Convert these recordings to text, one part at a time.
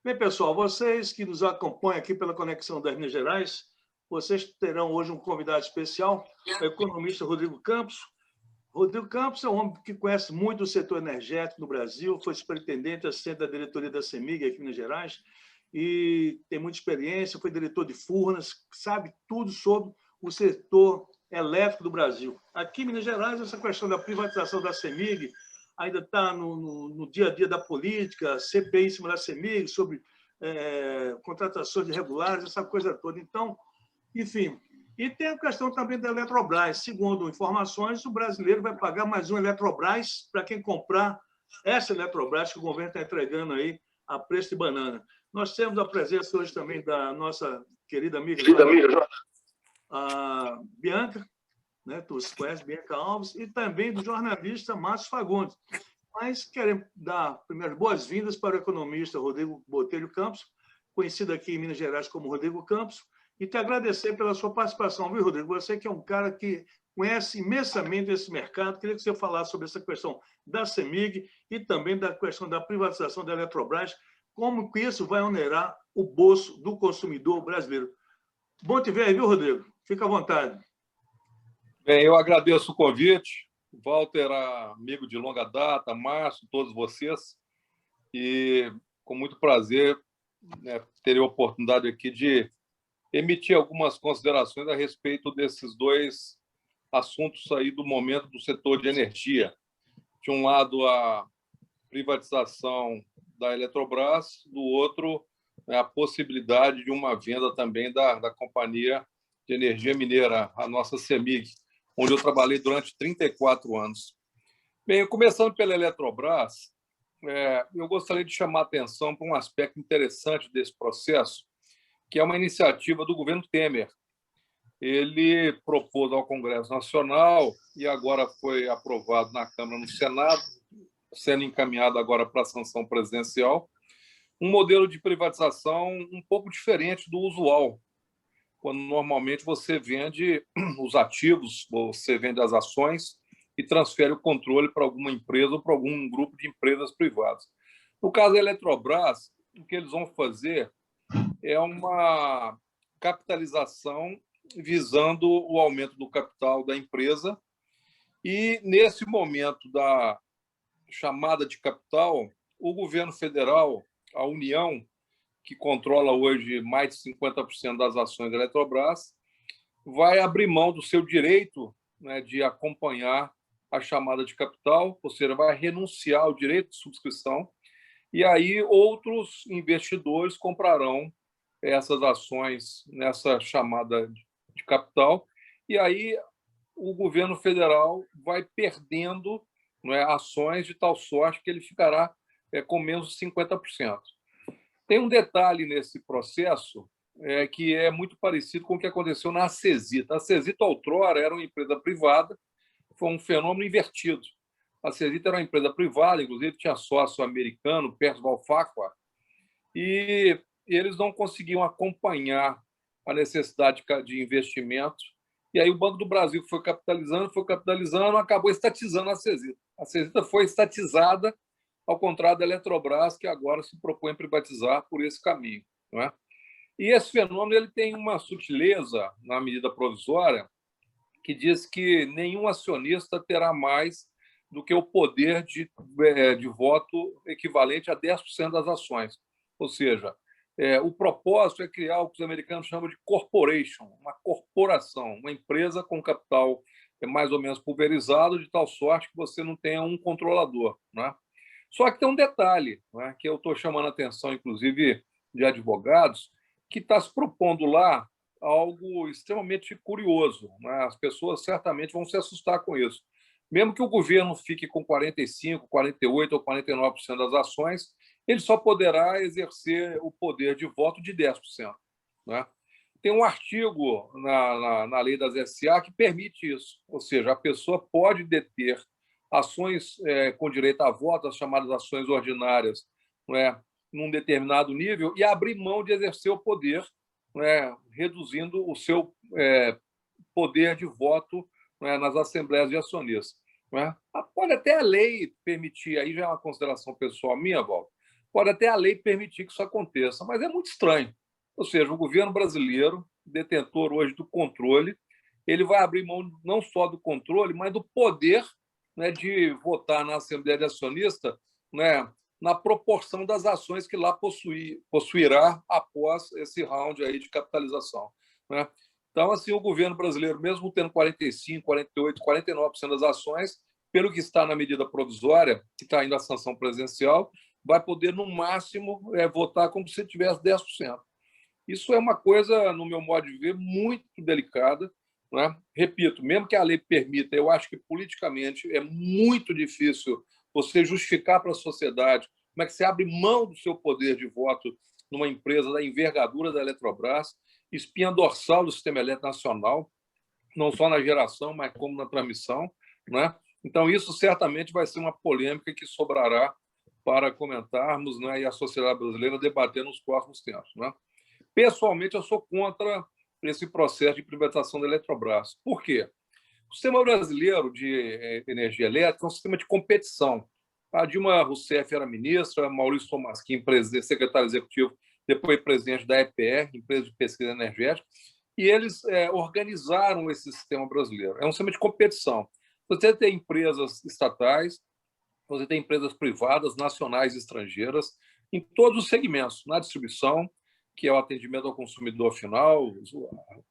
Bem, pessoal, vocês que nos acompanham aqui pela Conexão das Minas Gerais, vocês terão hoje um convidado especial, o economista Rodrigo Campos. Rodrigo Campos é um homem que conhece muito o setor energético no Brasil, foi superintendente assistente da diretoria da CEMIG aqui em Minas Gerais e tem muita experiência, foi diretor de Furnas, sabe tudo sobre o setor elétrico do Brasil. Aqui em Minas Gerais, essa questão da privatização da CEMIG ainda está no dia a dia da política, CPI em cima da CEMIG, sobre contratações irregulares, essa coisa toda. Então, enfim. E tem a questão também da Eletrobras. Segundo informações, o brasileiro vai pagar mais um Eletrobras para quem comprar essa Eletrobras que o governo está entregando aí a preço de banana. Nós temos a presença hoje também da nossa querida amiga a Bianca, né? Tu conhece, Bianca Alves, e também do jornalista Márcio Fagundes. Mas queremos dar primeiras boas-vindas para o economista Rodrigo Botelho Campos, conhecido aqui em Minas Gerais como Rodrigo Campos, e te agradecer pela sua participação, viu, Rodrigo? Você que é um cara que conhece imensamente esse mercado, queria que você falasse sobre essa questão da CEMIG e também da questão da privatização da Eletrobras, como que isso vai onerar o bolso do consumidor brasileiro. Bom te ver aí, viu, Rodrigo? Fica à vontade. Bem, eu agradeço o convite. Walter, amigo de longa data, Márcio, todos vocês, e com muito prazer terei a oportunidade aqui de emitir algumas considerações a respeito desses dois assuntos aí do momento do setor de energia. De um lado, a privatização da Eletrobras, do outro, a possibilidade de uma venda também da Companhia de Energia Mineira, a nossa CEMIG, onde eu trabalhei durante 34 anos. Bem, começando pela Eletrobras, eu gostaria de chamar a atenção para um aspecto interessante desse processo, que é uma iniciativa do governo Temer. Ele propôs ao Congresso Nacional e agora foi aprovado na Câmara e no Senado, sendo encaminhado agora para a sanção presidencial, um modelo de privatização um pouco diferente do usual, quando normalmente você vende os ativos, você vende as ações e transfere o controle para alguma empresa ou para algum grupo de empresas privadas. No caso da Eletrobras, o que eles vão fazer é uma capitalização visando o aumento do capital da empresa e, nesse momento da chamada de capital, o governo federal, a União, que controla hoje mais de 50% das ações da Eletrobras, vai abrir mão do seu direito, né, de acompanhar a chamada de capital, ou seja, vai renunciar ao direito de subscrição, e aí outros investidores comprarão essas ações nessa chamada de capital, e aí o governo federal vai perdendo, né, ações de tal sorte que ele ficará com menos de 50%. Tem um detalhe nesse processo que é muito parecido com o que aconteceu na Acesita. A Acesita, outrora, era uma empresa privada, foi um fenômeno invertido. A Acesita era uma empresa privada, inclusive tinha sócio americano, Percival Facua, e eles não conseguiam acompanhar a necessidade de investimento. E aí o Banco do Brasil foi capitalizando, acabou estatizando a Acesita. A Acesita foi estatizada, ao contrário da Eletrobras, que agora se propõe a privatizar por esse caminho, não é? E esse fenômeno ele tem uma sutileza na medida provisória que diz que nenhum acionista terá mais do que o poder de voto equivalente a 10% das ações. Ou seja, o propósito é criar o que os americanos chamam de corporation, uma corporação, uma empresa com capital mais ou menos pulverizado, de tal sorte que você não tenha um controlador, né? Só que tem um detalhe, né, que eu estou chamando a atenção, inclusive, de advogados, que está se propondo lá algo extremamente curioso, né? As pessoas certamente vão se assustar com isso. Mesmo que o governo fique com 45%, 48% ou 49% das ações, ele só poderá exercer o poder de voto de 10%. Né? Tem um artigo na lei das SA que permite isso, ou seja, a pessoa pode deter ações com direito a voto, as chamadas ações ordinárias, não é, num determinado nível, e abrir mão de exercer o poder, não é, reduzindo o seu poder de voto, não é, nas assembleias de acionistas. Não é? Pode até a lei permitir, aí já é uma consideração pessoal minha, Val, pode até a lei permitir que isso aconteça, mas é muito estranho. Ou seja, o governo brasileiro, detentor hoje do controle, ele vai abrir mão não só do controle, mas do poder, né, de votar na Assembleia de Acionistas, né, na proporção das ações que lá possuirá após esse round aí de capitalização, né? Então, assim, o governo brasileiro, mesmo tendo 45%, 48%, 49% das ações, pelo que está na medida provisória, que está indo à sanção presidencial, vai poder, no máximo, votar como se tivesse 10%. Isso é uma coisa, no meu modo de ver, muito delicada, né? Repito, mesmo que a lei permita, eu acho que politicamente é muito difícil você justificar para a sociedade como é que você abre mão do seu poder de voto numa empresa da envergadura da Eletrobras, espinha dorsal do sistema elétrico nacional, não só na geração, mas como na transmissão, né? Então, isso certamente vai ser uma polêmica que sobrará para comentarmos, né, e a sociedade brasileira debater nos próximos tempos, né? Pessoalmente, eu sou contra esse processo de privatização da Eletrobras. Por quê? O sistema brasileiro de energia elétrica é um sistema de competição. A Dilma Rousseff era ministra, Maurício Tolmasquim, secretário executivo, depois presidente da EPR, Empresa de Pesquisa Energética, e eles organizaram esse sistema brasileiro. É um sistema de competição. Você tem empresas estatais, você tem empresas privadas, nacionais e estrangeiras, em todos os segmentos, na distribuição, que é o atendimento ao consumidor final,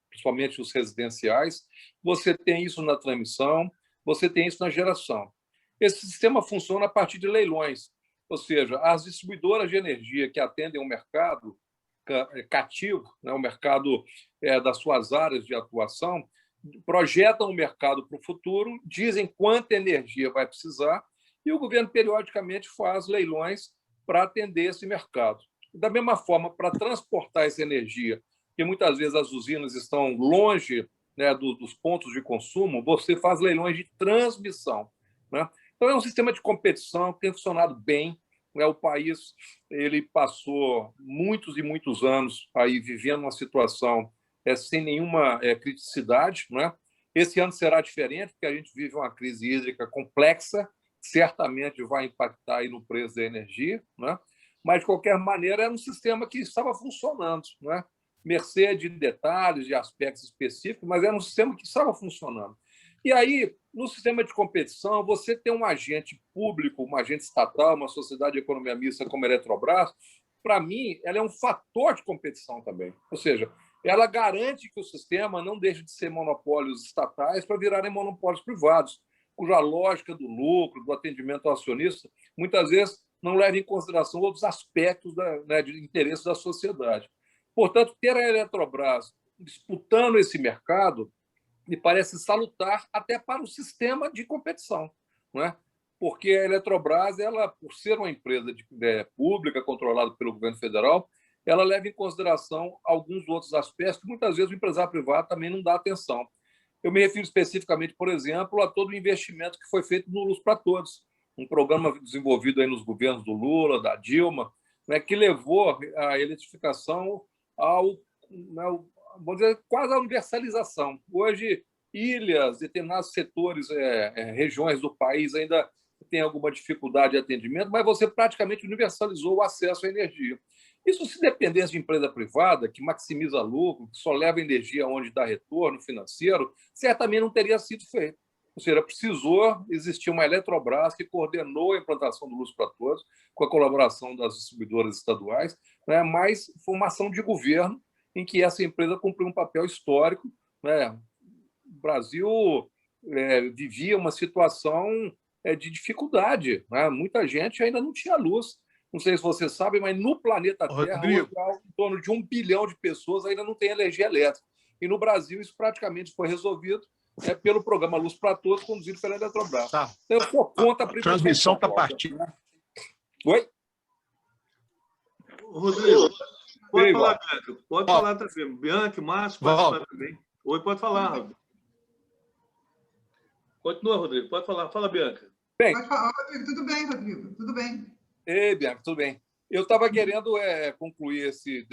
principalmente os residenciais, você tem isso na transmissão, você tem isso na geração. Esse sistema funciona a partir de leilões, ou seja, as distribuidoras de energia que atendem o mercado cativo, né, o mercado das suas áreas de atuação, projetam o mercado para o futuro, dizem quanta energia vai precisar, e o governo periodicamente faz leilões para atender esse mercado. Da mesma forma, para transportar essa energia, que muitas vezes as usinas estão longe, né, dos pontos de consumo, você faz leilões de transmissão, né? Então, é um sistema de competição que tem funcionado bem, né? O país ele passou muitos e muitos anos aí vivendo uma situação sem nenhuma criticidade, né? Esse ano será diferente, porque a gente vive uma crise hídrica complexa, certamente vai impactar aí no preço da energia, né? Mas, de qualquer maneira, era um sistema que estava funcionando, né? Mercê de detalhes, de aspectos específicos, mas era um sistema que estava funcionando. E aí, no sistema de competição, você tem um agente público, um agente estatal, uma sociedade de economia mista como a Eletrobras, para mim, ela é um fator de competição também. Ou seja, ela garante que o sistema não deixe de ser monopólios estatais para virarem monopólios privados, cuja lógica do lucro, do atendimento ao acionista, muitas vezes não leva em consideração outros aspectos de interesse da sociedade. Portanto, ter a Eletrobras disputando esse mercado me parece salutar até para o sistema de competição, não é? Porque a Eletrobras, ela, por ser uma empresa pública, controlada pelo governo federal, ela leva em consideração alguns outros aspectos que muitas vezes o empresário privado também não dá atenção. Eu me refiro especificamente, por exemplo, a todo o investimento que foi feito no Luz para Todos, um programa desenvolvido aí nos governos do Lula, da Dilma, né, que levou a eletrificação vamos dizer, quase a universalização. Hoje, ilhas, determinados setores, regiões do país ainda têm alguma dificuldade de atendimento, mas você praticamente universalizou o acesso à energia. Isso, se dependesse de empresa privada, que maximiza lucro, que só leva energia onde dá retorno financeiro, certamente não teria sido feito. Ou seja, precisou existir uma Eletrobras que coordenou a implantação do Luz para Todos, com a colaboração das distribuidoras estaduais, né? Mas foi uma ação de governo em que essa empresa cumpriu um papel histórico, né? O Brasil vivia uma situação de dificuldade, né? Muita gente ainda não tinha luz. Não sei se você sabe, mas no planeta Terra, hoje, em torno de 1 bilhão de pessoas ainda não tem energia elétrica. E no Brasil, isso praticamente foi resolvido pelo programa Luz para Todos, conduzido pela Eletrobras. Tá. Então, eu sou contra a transmissão está partindo. Oi? Rodrigo, pode falar, Bianca. Pode falar também. Bianca, Márcio, pode falar também. Oi, pode falar, Rodrigo. Continua, Rodrigo. Pode falar. Fala, Bianca. Bem, pode falar, Rodrigo. Tudo bem, Rodrigo. Tudo bem. Ei, Bianca, tudo bem. Eu estava querendo concluir esse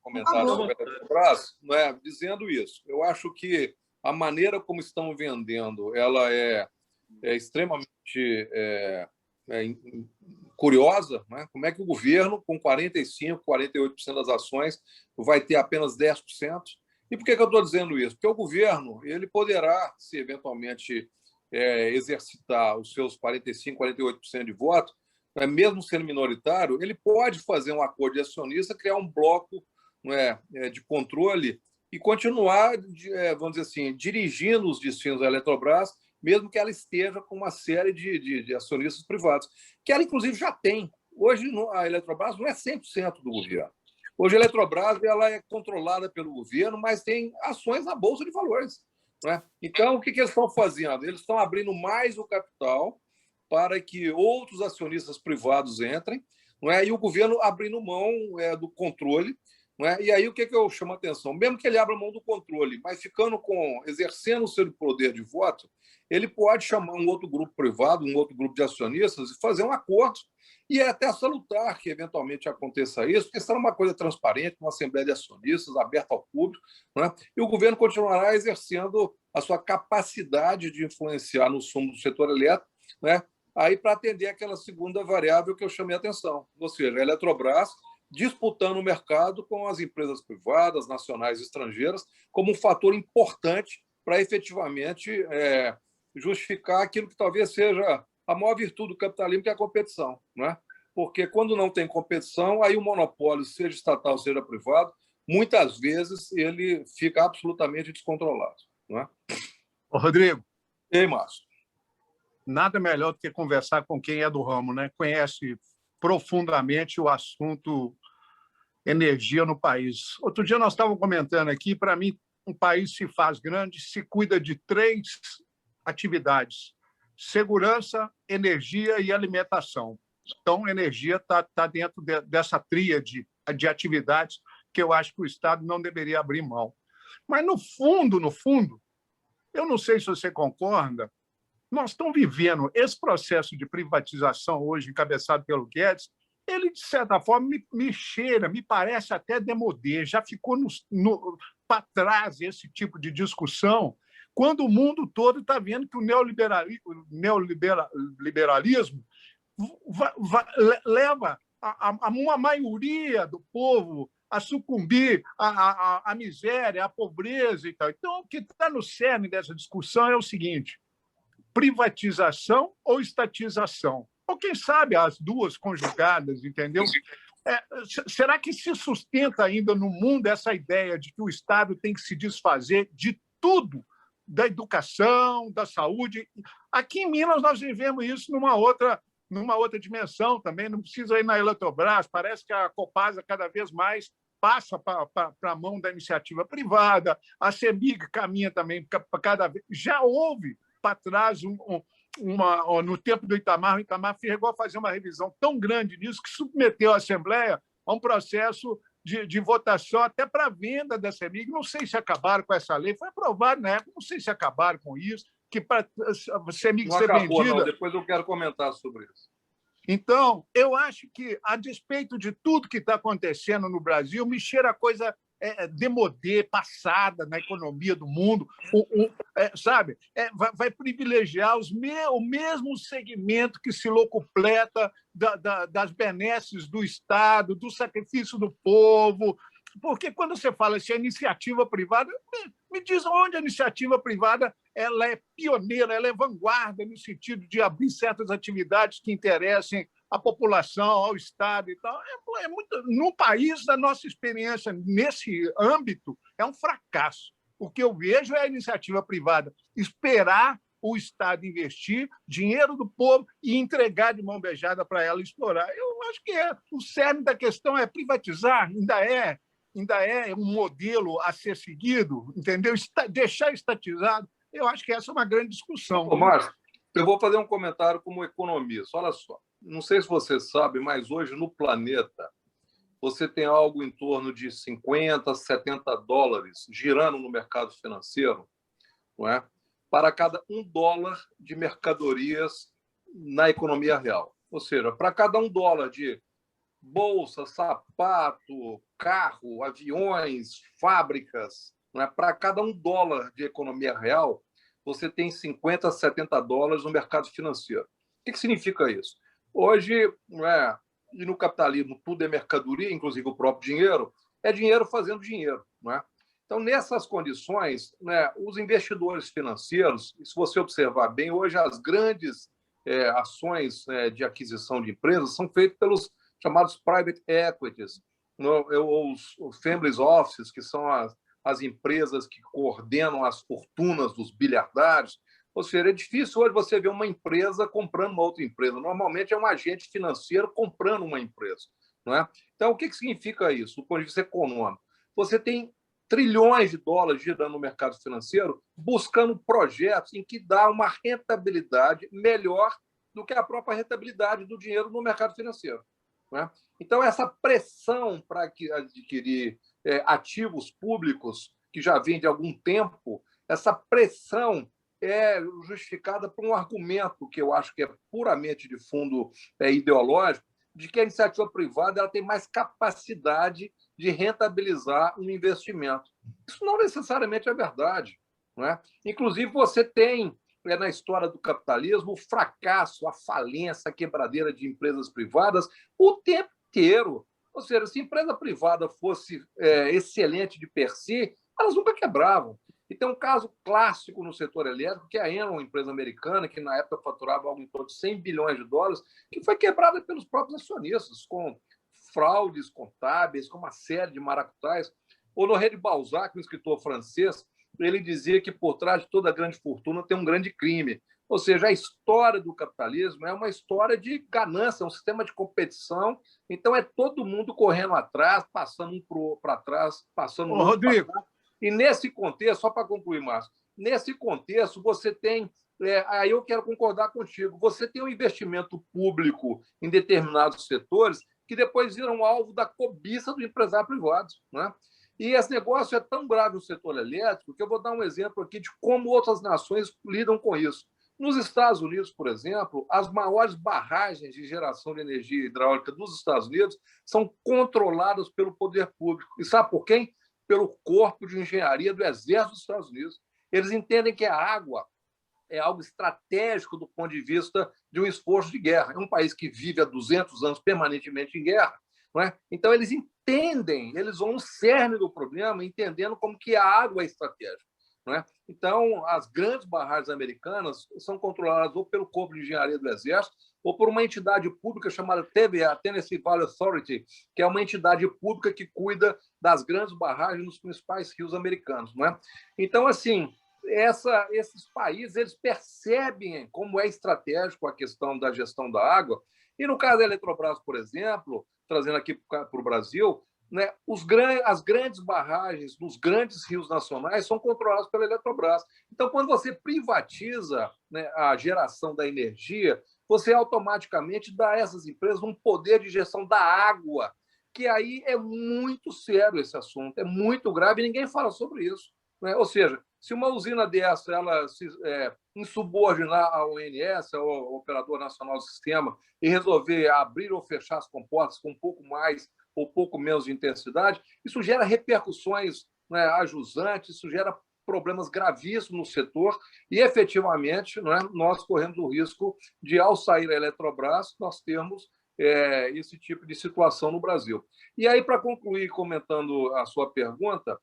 comentário sobre a Eletrobras, dizendo isso. Eu acho que a maneira como estão vendendo ela é extremamente curiosa, né? Como é que o governo, com 45%, 48% das ações, vai ter apenas 10%? E por que eu estou dizendo isso? Porque o governo ele poderá, se eventualmente exercitar os seus 45%, 48% de voto, mesmo sendo minoritário, ele pode fazer um acordo de acionista, criar um bloco de controle e continuar, vamos dizer assim, dirigindo os destinos da Eletrobras, mesmo que ela esteja com uma série de acionistas privados, que ela, inclusive, já tem. Hoje, a Eletrobras não é 100% do governo. Hoje, a Eletrobras ela é controlada pelo governo, mas tem ações na Bolsa de Valores. Né? Então, o que eles estão fazendo? Eles estão abrindo mais o capital para que outros acionistas privados entrem, não é? E o governo abrindo mão do controle. Não é? E aí, o que eu chamo a atenção? Mesmo que ele abra mão do controle, mas exercendo o seu poder de voto, ele pode chamar um outro grupo privado, um outro grupo de acionistas e fazer um acordo. E é até salutar que, eventualmente, aconteça isso, porque será uma coisa transparente, uma assembleia de acionistas aberta ao público, né? E o governo continuará exercendo a sua capacidade de influenciar no sumo do setor elétrico, né? Aí para atender aquela segunda variável que eu chamei a atenção, ou seja, a Eletrobras disputando o mercado com as empresas privadas, nacionais e estrangeiras, como um fator importante para efetivamente justificar aquilo que talvez seja a maior virtude do capitalismo, que é a competição. Né? Porque quando não tem competição, aí o monopólio, seja estatal, seja privado, muitas vezes ele fica absolutamente descontrolado. Né? Ô, Rodrigo. Ei, Márcio. Nada melhor do que conversar com quem é do ramo, né? Conhece profundamente o assunto energia no país. Outro dia nós estávamos comentando aqui, para mim, um país se faz grande, se cuida de 3 atividades: segurança, energia e alimentação. Então, energia está dentro dessa tríade de atividades que eu acho que o Estado não deveria abrir mão. Mas, no fundo, eu não sei se você concorda, nós estamos vivendo esse processo de privatização hoje, encabeçado pelo Guedes, ele, de certa forma, me cheira, me parece até démodé, já ficou para trás esse tipo de discussão, quando o mundo todo está vendo que o neoliberalismo leva uma maioria do povo a sucumbir à miséria, à pobreza e tal. Então, o que está no cerne dessa discussão é o seguinte: privatização ou estatização? Ou, quem sabe, as duas conjugadas, entendeu? Será que se sustenta ainda no mundo essa ideia de que o Estado tem que se desfazer de tudo, da educação, da saúde? Aqui em Minas nós vivemos isso numa outra dimensão também, não precisa ir na Eletrobras, parece que a Copasa cada vez mais passa para a mão da iniciativa privada, a CEMIG caminha também para cada vez. Já houve para trás no tempo do Itamar, o Itamar chegou a fazer uma revisão tão grande nisso que submeteu a Assembleia a um processo de votação até para a venda da CEMIG. Não sei se acabaram com essa lei, foi aprovado na época, não sei se acabaram com isso, que para a CEMIG ser vendida... Não, depois eu quero comentar sobre isso. Então, eu acho que, a despeito de tudo que está acontecendo no Brasil, me cheira a coisa démodé, passada na economia do mundo, sabe? Vai privilegiar o mesmo segmento que se locupleta das benesses do Estado, do sacrifício do povo. Porque quando você fala assim, a iniciativa privada, me diz onde a iniciativa privada ela é pioneira, ela é vanguarda no sentido de abrir certas atividades que interessem à população, ao Estado e tal. No país, a nossa experiência nesse âmbito é um fracasso. O que eu vejo é a iniciativa privada esperar o Estado investir dinheiro do povo e entregar de mão beijada para ela explorar. Eu acho que o cerne da questão é privatizar, ainda é um modelo a ser seguido, entendeu? Deixar estatizado, eu acho que essa é uma grande discussão. Ô, Márcio, eu vou fazer um comentário como economista. Olha só, não sei se você sabe, mas hoje no planeta você tem algo em torno de 50, 70 dólares girando no mercado financeiro, não é? Para cada $1 de mercadorias na economia real. Ou seja, para cada $1 de bolsa, sapato, carro, aviões, fábricas, né? Para cada $1 de economia real, você tem 50, 70 dólares no mercado financeiro. O que significa isso? Hoje, e no capitalismo tudo é mercadoria, inclusive o próprio dinheiro, é dinheiro fazendo dinheiro. Não é? Então, nessas condições, né, os investidores financeiros, se você observar bem, hoje as grandes ações de aquisição de empresas são feitas pelos chamados private equities, ou os family offices, que são as empresas que coordenam as fortunas dos bilhardários. Ou seja, é difícil hoje você ver uma empresa comprando uma outra empresa. Normalmente é um agente financeiro comprando uma empresa. Não é? Então, o que significa isso, do ponto de vista econômico? Você tem trilhões de dólares girando no mercado financeiro buscando projetos em que dá uma rentabilidade melhor do que a própria rentabilidade do dinheiro no mercado financeiro. Não é? Então, essa pressão para adquirir ativos públicos, que já vem de algum tempo, essa pressão é justificada por um argumento que eu acho que é puramente de fundo ideológico, de que a iniciativa privada ela tem mais capacidade de rentabilizar um investimento. Isso não necessariamente é verdade. Não é? Inclusive, você tem, na história do capitalismo, o fracasso, a falência, a quebradeira de empresas privadas o tempo inteiro. Ou seja, se a empresa privada fosse excelente de per si, elas nunca quebravam. E tem um caso clássico no setor elétrico, que é a Enel, uma empresa americana, que na época faturava algo em torno de 100 bilhões de dólares, que foi quebrada pelos próprios acionistas, com fraudes contábeis, com uma série de maracutais. Honoré de Balzac, um escritor francês, ele dizia que por trás de toda grande fortuna tem um grande crime. Ou seja, a história do capitalismo é uma história de ganância, é um sistema de competição. Então, é todo mundo correndo atrás, passando um para trás, passando um outro para trás. E nesse contexto, só para concluir, Márcio, nesse contexto você tem, aí eu quero concordar contigo, você tem um investimento público em determinados setores que depois viram alvo da cobiça do empresário privado. Né? E esse negócio é tão grave no setor elétrico que eu vou dar um exemplo aqui de como outras nações lidam com isso. Nos Estados Unidos, por exemplo, as maiores barragens de geração de energia hidráulica dos Estados Unidos são controladas pelo poder público. E sabe por quem? Pelo Corpo de Engenharia do Exército dos Estados Unidos. Eles entendem que a água é algo estratégico do ponto de vista de um esforço de guerra. É um país que vive há 200 anos permanentemente em guerra. Não é? Então, eles entendem, eles vão no cerne do problema, entendendo como que a água é estratégica. Não é? Então, as grandes barragens americanas são controladas ou pelo Corpo de Engenharia do Exército ou por uma entidade pública chamada TVA, Tennessee Valley Authority, que é uma entidade pública que cuida das grandes barragens nos principais rios americanos. Não é? Então, assim, esses países eles percebem como é estratégico a questão da gestão da água. E no caso da Eletrobras, por exemplo, trazendo aqui para o Brasil, né, as grandes barragens nos grandes rios nacionais são controladas pela Eletrobras. Então, quando você privatiza, né, a geração da energia, você automaticamente dá a essas empresas um poder de gestão da água, que aí é muito sério esse assunto, é muito grave e ninguém fala sobre isso. Né? Ou seja, se uma usina dessa ela se insubordinar ao ONS, ao Operador Nacional do Sistema, e resolver abrir ou fechar as comportas com um pouco mais ou pouco menos de intensidade, isso gera repercussões, né, ajusantes, isso gera problemas gravíssimos no setor e, efetivamente, né, nós corremos o risco de, ao sair a Eletrobras, nós termos esse tipo de situação no Brasil. E aí, para concluir, comentando a sua pergunta,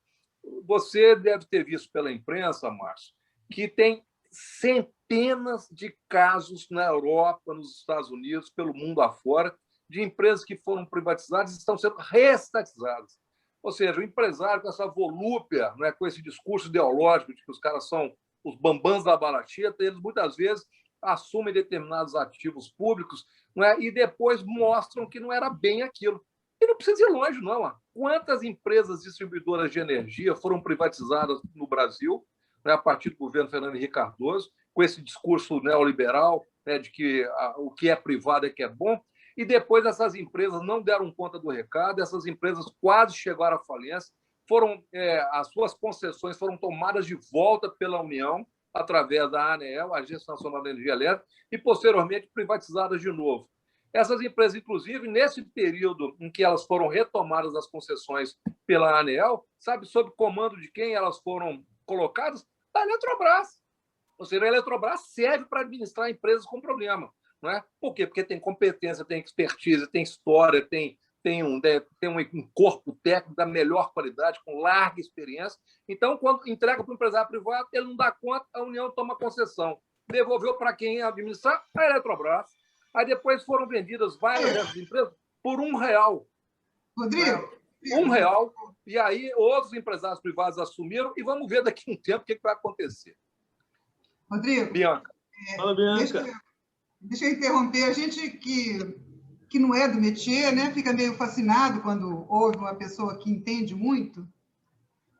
você deve ter visto pela imprensa, Márcio, que tem centenas de casos na Europa, nos Estados Unidos, pelo mundo afora, de empresas que foram privatizadas e estão sendo reestatizadas. Ou seja, o empresário com essa volúpia, né, com esse discurso ideológico de que os caras são os bambãs da baratita, eles muitas vezes assumem determinados ativos públicos, né, e depois mostram que não era bem aquilo. E não precisa ir longe, não. Quantas empresas distribuidoras de energia foram privatizadas no Brasil, né, a partir do governo Fernando Henrique Cardoso, com esse discurso neoliberal, né, de que o que é privado é que é bom, e depois essas empresas não deram conta do recado, essas empresas quase chegaram à falência, as suas concessões foram tomadas de volta pela União, através da ANEEL, Agência Nacional de Energia Elétrica, e posteriormente privatizadas de novo. Essas empresas, inclusive, nesse período em que elas foram retomadas as concessões pela ANEEL, sabe sob comando de quem elas foram colocadas? Da Eletrobras. Ou seja, a Eletrobras serve para administrar empresas com problema. não é? Por quê? Porque tem competência, tem expertise, tem história, tem um corpo técnico da melhor qualidade, com larga experiência. Então, quando entrega para o empresário privado, ele não dá conta, a União toma concessão. Devolveu para quem ia administrar? A Eletrobras. Aí depois foram vendidas várias dessas empresas por R$ 1. Rodrigo. R$ 1. E aí outros empresários privados assumiram e vamos ver daqui a um tempo o que vai acontecer. Rodrigo. Bianca. Fala, Bianca. Deixa eu interromper. A gente que não é do métier, né, fica meio fascinado quando ouve uma pessoa que entende muito,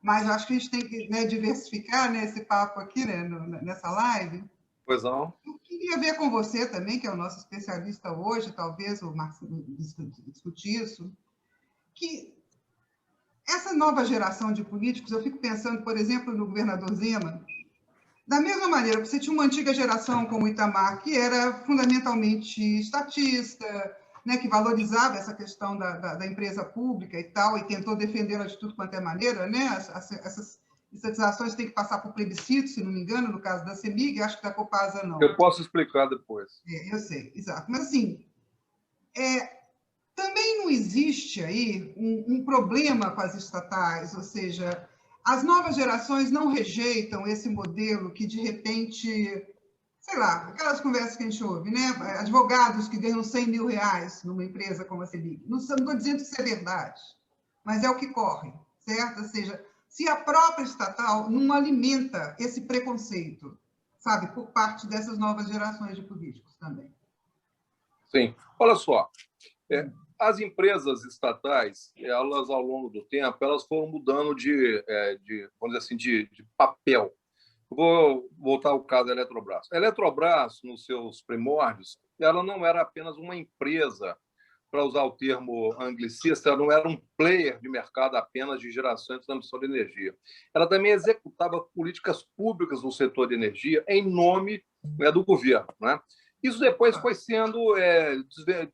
mas acho que a gente tem que, né, diversificar, né, esse papo aqui, né, nessa live. Pois não. Eu queria ver com você também, que é o nosso especialista hoje, talvez o Marcelo discutir isso, que essa nova geração de políticos, eu fico pensando, por exemplo, no governador Zema, da mesma maneira que você tinha uma antiga geração como o Itamar, que era fundamentalmente estatista, né, que valorizava essa questão da empresa pública e tal, e tentou defendê-la de tudo quanto é maneira, né? Essas estatizações têm que passar por plebiscito, se não me engano, no caso da CEMIG, acho que da Copasa não. Eu posso explicar depois. Eu sei, exato. Mas, assim, também não existe aí um problema com as estatais, ou seja, as novas gerações não rejeitam esse modelo que, de repente, sei lá, aquelas conversas que a gente ouve, né? Advogados que ganham R$100 mil numa empresa como a CEMIG. Não estou dizendo que isso é verdade, mas é o que corre, certo? Ou seja, se a própria estatal não alimenta esse preconceito, sabe, por parte dessas novas gerações de políticos também. Sim. Olha só, as empresas estatais, elas, ao longo do tempo, elas foram mudando vamos dizer assim, de papel. Vou voltar ao caso da Eletrobras. A Eletrobras, nos seus primórdios, ela não era apenas uma empresa, para usar o termo anglicista, ela não era um player de mercado apenas de geração e transmissão de energia. Ela também executava políticas públicas no setor de energia em nome do governo, né? Isso depois foi sendo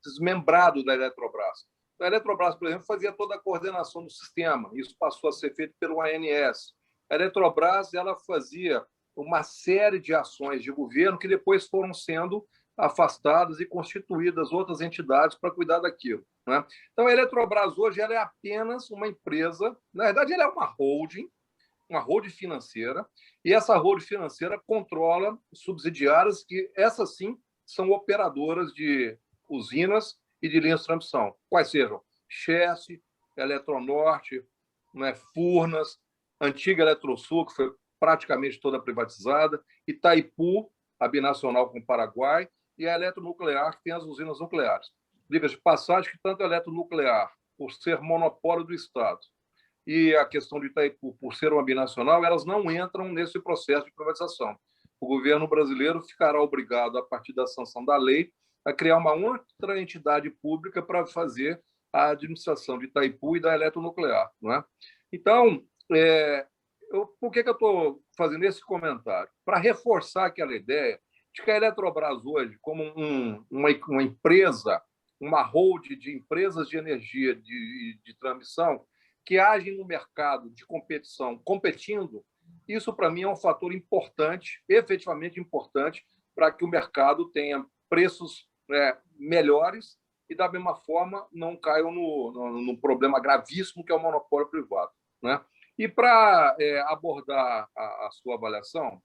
desmembrado da Eletrobras. A Eletrobras, por exemplo, fazia toda a coordenação do sistema. Isso passou a ser feito pelo ANS. A Eletrobras ela fazia uma série de ações de governo que depois foram sendo afastadas e constituídas outras entidades para cuidar daquilo, né? Então, a Eletrobras hoje ela é apenas uma empresa, na verdade, ela é uma holding financeira, e essa holding financeira controla subsidiárias que, essas sim, são operadoras de usinas e de linhas de transmissão. Quais sejam? Chesf, Eletronorte, Furnas, antiga Eletrosul, que foi praticamente toda privatizada, Itaipu, a binacional com o Paraguai, e a Eletronuclear, que tem as usinas nucleares. Diga de passagem que tanto a Eletronuclear, por ser monopólio do Estado, e a questão de Itaipu, por ser uma binacional, elas não entram nesse processo de privatização. O governo brasileiro ficará obrigado, a partir da sanção da lei, a criar uma outra entidade pública para fazer a administração de Itaipu e da Eletronuclear, não é? Então, por que eu estou fazendo esse comentário? Para reforçar aquela ideia de que a Eletrobras hoje, como uma empresa, uma holding de empresas de energia de transmissão, que agem no mercado de competição, competindo, isso, para mim, é um fator importante, efetivamente importante, para que o mercado tenha preços melhores e, da mesma forma, não caiam no problema gravíssimo que é o monopólio privado, né? E para abordar a sua avaliação,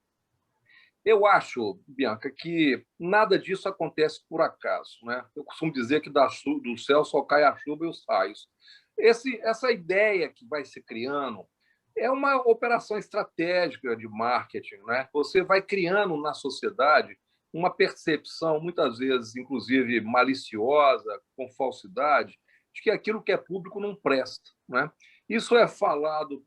eu acho, Bianca, que nada disso acontece por acaso, né? Eu costumo dizer que do céu só cai a chuva e os raios. Essa ideia que vai se criando é uma operação estratégica de marketing, né? Você vai criando na sociedade uma percepção, muitas vezes, inclusive maliciosa, com falsidade, de que aquilo que é público não presta, né? Isso é falado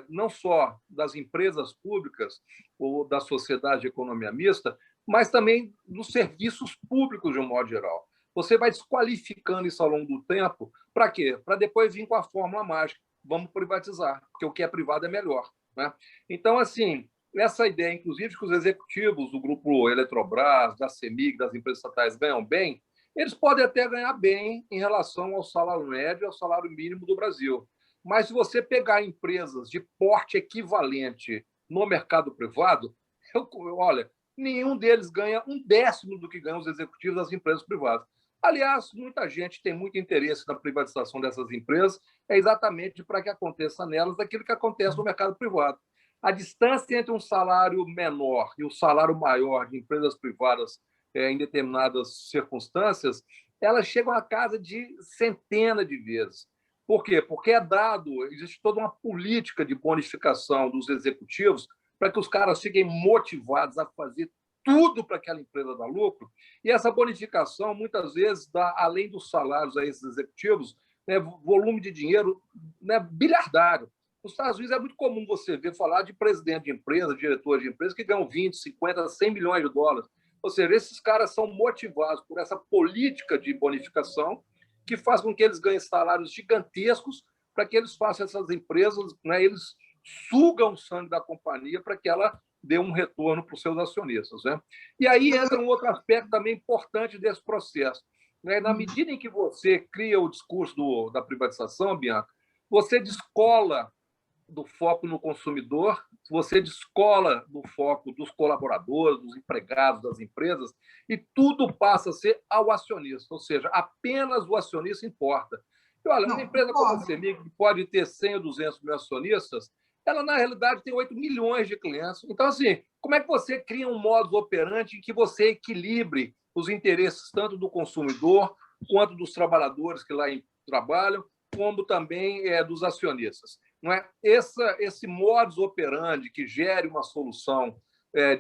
não só das empresas públicas ou da sociedade de economia mista, mas também dos serviços públicos de um modo geral. Você vai desqualificando isso ao longo do tempo, para quê? Para depois vir com a fórmula mágica. Vamos privatizar, porque o que é privado é melhor, né? Então, assim, essa ideia, inclusive, que os executivos do grupo Eletrobras, da CEMIG, das empresas estatais ganham bem, eles podem até ganhar bem em relação ao salário médio e ao salário mínimo do Brasil. Mas se você pegar empresas de porte equivalente no mercado privado, olha, nenhum deles ganha 1/10 do que ganham os executivos das empresas privadas. Aliás, muita gente tem muito interesse na privatização dessas empresas, é exatamente para que aconteça nelas aquilo que acontece no mercado privado. A distância entre um salário menor e o salário maior de empresas privadas em determinadas circunstâncias, elas chegam a casa de centenas de vezes. Por quê? Porque existe toda uma política de bonificação dos executivos para que os caras fiquem motivados a fazer tudo para aquela empresa dar lucro, e essa bonificação, muitas vezes, dá, além dos salários a esses executivos, né, volume de dinheiro, né, bilhardário. Nos Estados Unidos é muito comum você ver falar de presidente de empresa, diretor de empresa, que ganham 20, 50, 100 milhões de dólares. Ou seja, esses caras são motivados por essa política de bonificação que faz com que eles ganhem salários gigantescos para que eles façam essas empresas, né, eles sugam o sangue da companhia para que ela dê um retorno para os seus acionistas. Né? E aí entra um outro aspecto também importante desse processo. Né? Na medida em que você cria o discurso da privatização, Bianca, você descola do foco no consumidor, você descola do foco dos colaboradores, dos empregados das empresas, e tudo passa a ser ao acionista, ou seja, apenas o acionista importa. E, olha, uma empresa como a CEMIG, que pode ter 100 ou 200 mil acionistas, ela, na realidade, tem 8 milhões de clientes. Então, assim, como é que você cria um modus operandi em que você equilibre os interesses tanto do consumidor quanto dos trabalhadores que lá trabalham, como também dos acionistas? Não é? Esse modus operandi que gere uma solução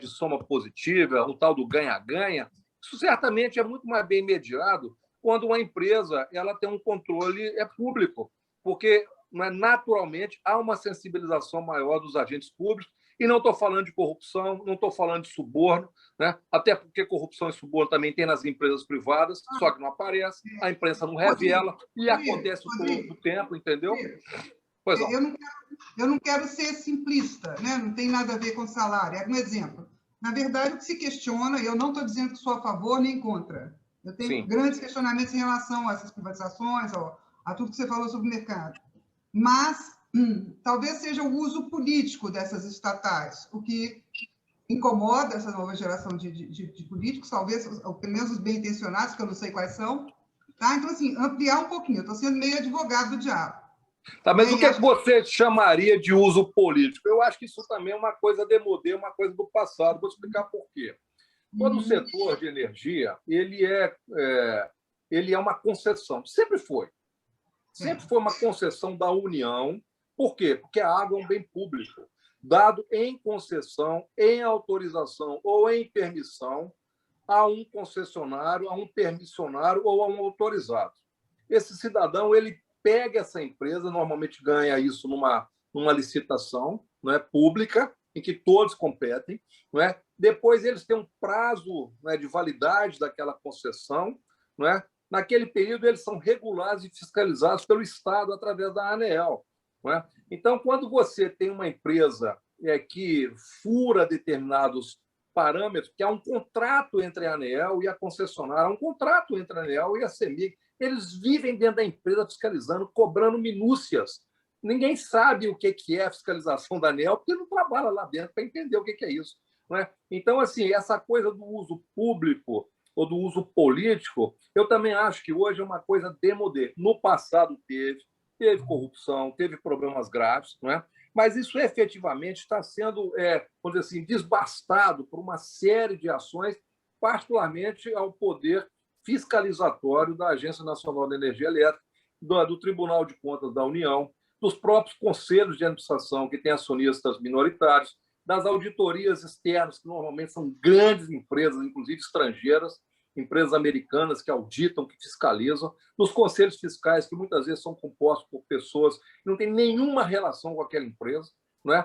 de soma positiva, o tal do ganha-ganha, isso certamente é muito mais bem mediado quando uma empresa ela tem um controle público, porque naturalmente há uma sensibilização maior dos agentes públicos, e não estou falando de corrupção, não estou falando de suborno, né? Até porque corrupção e suborno também tem nas empresas privadas, só que não aparece, a imprensa não revela, e acontece todo o tempo, entendeu? Pois não. Eu não quero ser simplista, né? Não tem nada a ver com salário. É um exemplo. Na verdade, o que se questiona, e eu não estou dizendo que sou a favor nem contra, eu tenho grandes questionamentos em relação a essas privatizações, a tudo que você falou sobre o mercado. Mas talvez seja o uso político dessas estatais, o que incomoda essa nova geração de políticos, talvez, ou pelo menos os bem-intencionados, que eu não sei quais são. Tá? Então, assim, ampliar um pouquinho. Eu estou sendo meio advogado do diabo. Tá, mas o que você chamaria de uso político? Eu acho que isso também é uma coisa demodê, uma coisa do passado. Vou explicar por quê. Todo o setor de energia ele é uma concessão. Sempre foi. Sempre foi uma concessão da União. Por quê? Porque a água é um bem público, dado em concessão, em autorização ou em permissão a um concessionário, a um permissionário ou a um autorizado. Esse cidadão ele pega essa empresa, normalmente ganha isso numa licitação, não é, pública, em que todos competem. Não é? Depois eles têm um prazo, não é, de validade daquela concessão. Não é? Naquele período, eles são regulados e fiscalizados pelo Estado através da ANEEL. Não é? Então, quando você tem uma empresa que fura determinados parâmetros, que há um contrato entre a ANEEL e a concessionária, há um contrato entre a ANEEL e a CEMIG, eles vivem dentro da empresa fiscalizando, cobrando minúcias. Ninguém sabe o que é a fiscalização da ANEEL, porque não trabalha lá dentro para entender o que é isso. Não é? Então, assim, essa coisa do uso público ou do uso político, eu também acho que hoje é uma coisa demodê. No passado teve corrupção, teve problemas graves, não é? Mas isso efetivamente está sendo, vamos dizer assim, desbastado por uma série de ações, particularmente ao poder fiscalizatório da Agência Nacional de Energia Elétrica, do Tribunal de Contas da União, dos próprios conselhos de administração, que têm acionistas minoritários, das auditorias externas, que normalmente são grandes empresas, inclusive estrangeiras, empresas americanas que auditam, que fiscalizam, dos conselhos fiscais, que muitas vezes são compostos por pessoas que não têm nenhuma relação com aquela empresa. Né?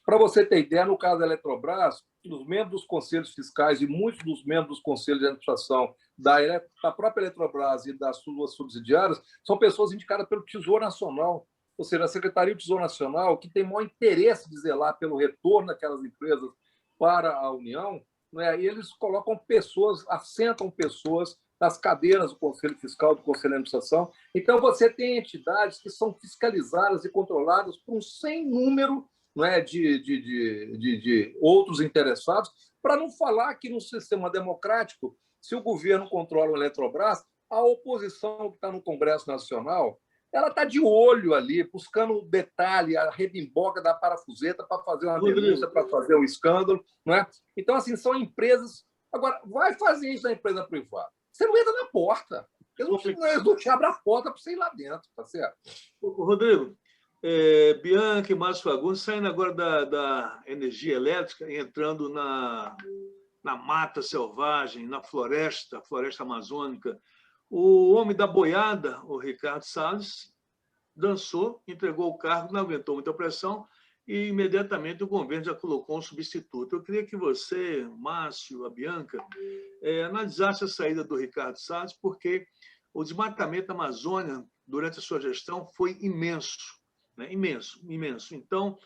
Para você ter ideia, no caso da Eletrobras, os membros dos conselhos fiscais e muitos dos membros dos conselhos de administração da própria Eletrobras e das suas subsidiárias são pessoas indicadas pelo Tesouro Nacional, ou seja, a Secretaria do Tesouro Nacional, que tem maior interesse de zelar pelo retorno daquelas empresas para a União, né? E eles colocam pessoas, assentam pessoas nas cadeiras do Conselho Fiscal, do Conselho de Administração. Então, você tem entidades que são fiscalizadas e controladas por um sem número não é, de outros interessados, para não falar que no sistema democrático, se o governo controla o Eletrobras, a oposição que está no Congresso Nacional, ela está de olho ali, buscando detalhe, a rebimboca da parafuseta para fazer uma denúncia, para fazer um escândalo. Não é? Então, assim, são empresas... Agora, vai fazer isso na empresa privada. Você não entra na porta. Eles não te abrem a porta para você ir lá dentro, tá certo? Rodrigo, Bianca e Márcio Fagundes saindo agora da energia elétrica e entrando na mata selvagem, na floresta amazônica. O homem da boiada, o Ricardo Salles, dançou, entregou o cargo, não aguentou muita pressão e imediatamente o governo já colocou um substituto. Eu queria que você, Márcio, a Bianca, analisasse a saída do Ricardo Salles, porque o desmatamento da Amazônia, durante a sua gestão, foi imenso, né? Imenso, imenso. Então,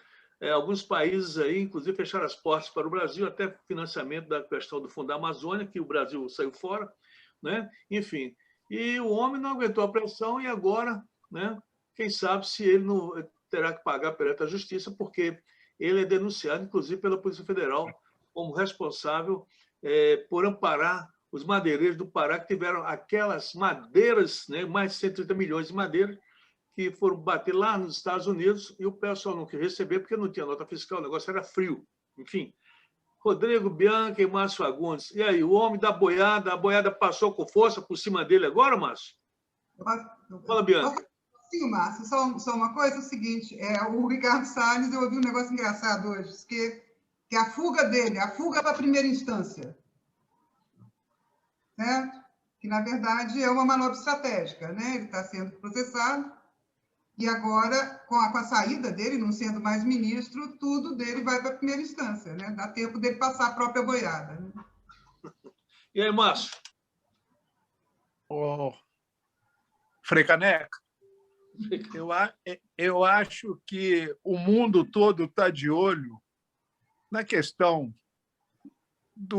alguns países aí, inclusive, fecharam as portas para o Brasil, até financiamento da questão do Fundo da Amazônia, que o Brasil saiu fora, né? Enfim. E o homem não aguentou a pressão e agora, né, quem sabe se ele não terá que pagar perante a justiça, porque ele é denunciado, inclusive, pela Polícia Federal como responsável por amparar os madeireiros do Pará, que tiveram aquelas madeiras, né, mais de 130 milhões de madeiras, que foram bater lá nos Estados Unidos e o pessoal não quis receber porque não tinha nota fiscal, o negócio era frio. Enfim, Rodrigo, Bianca e Márcio Fagundes. E aí, o homem da boiada, a boiada passou com força por cima dele agora, Márcio? Fala, Bianca. Sim, Márcio, só uma coisa, é o seguinte, o Ricardo Salles, eu ouvi um negócio engraçado hoje, que a fuga dele, a fuga para a primeira instância, certo? Que, na verdade, é uma manobra estratégica, né? Ele está sendo processado, e agora, com a saída dele, não sendo mais ministro, tudo dele vai para a primeira instância, né? Dá tempo dele passar a própria boiada. Né? E aí, Márcio? Frei Caneca, eu acho que o mundo todo está de olho na questão da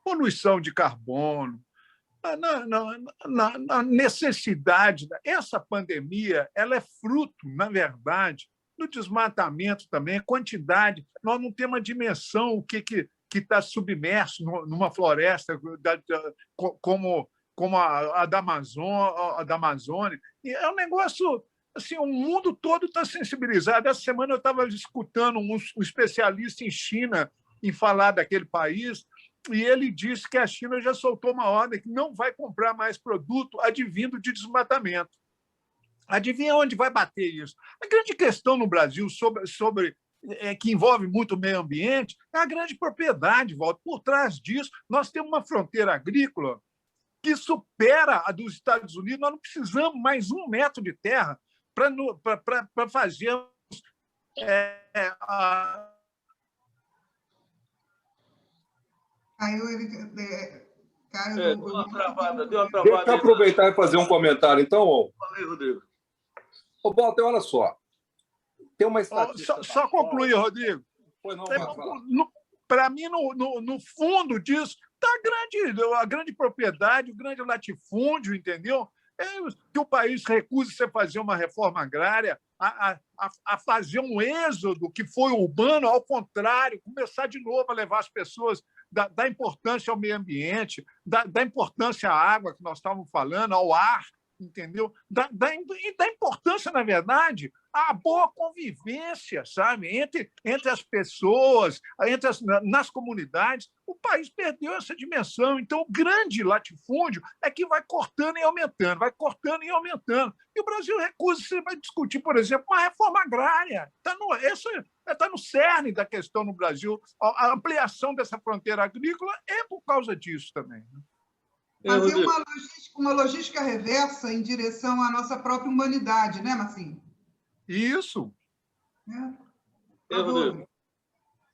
poluição de carbono, na necessidade. Essa pandemia ela é fruto, na verdade, do desmatamento também, a quantidade. Nós não temos a dimensão o que está submerso numa floresta como a da Amazônia. E é um negócio... Assim, o mundo todo está sensibilizado. Essa semana eu estava escutando um especialista em China em falar daquele país, e ele disse que a China já soltou uma ordem que não vai comprar mais produto advindo de desmatamento. Adivinha onde vai bater isso? A grande questão no Brasil que envolve muito o meio ambiente é a grande propriedade, Walter. Por trás disso, nós temos uma fronteira agrícola que supera a dos Estados Unidos. Nós não precisamos mais 1 metro de terra para fazer Deu uma travada. Deixa eu aproveitar e fazer um comentário, então. Falei, Rodrigo. Ô, Walter, olha só. Tem uma estatística... Só concluir, Rodrigo. Para mim, no fundo disso, está a grande propriedade, o grande latifúndio, entendeu? Que o país recuse-se a fazer uma reforma agrária, a fazer um êxodo que foi urbano, ao contrário, começar de novo a levar as pessoas da importância ao meio ambiente, da importância à água que nós estávamos falando, ao ar, entendeu? E da importância, na verdade, à boa convivência, sabe? Entre as pessoas, nas comunidades. O país perdeu essa dimensão. Então, o grande latifúndio é que vai cortando e aumentando, vai cortando e aumentando. E o Brasil recusa-se a discutir, por exemplo, uma reforma agrária. Está no cerne da questão no Brasil. A ampliação dessa fronteira agrícola é por causa disso também. Fazer uma logística reversa em direção à nossa própria humanidade, né, Marcinho? Isso.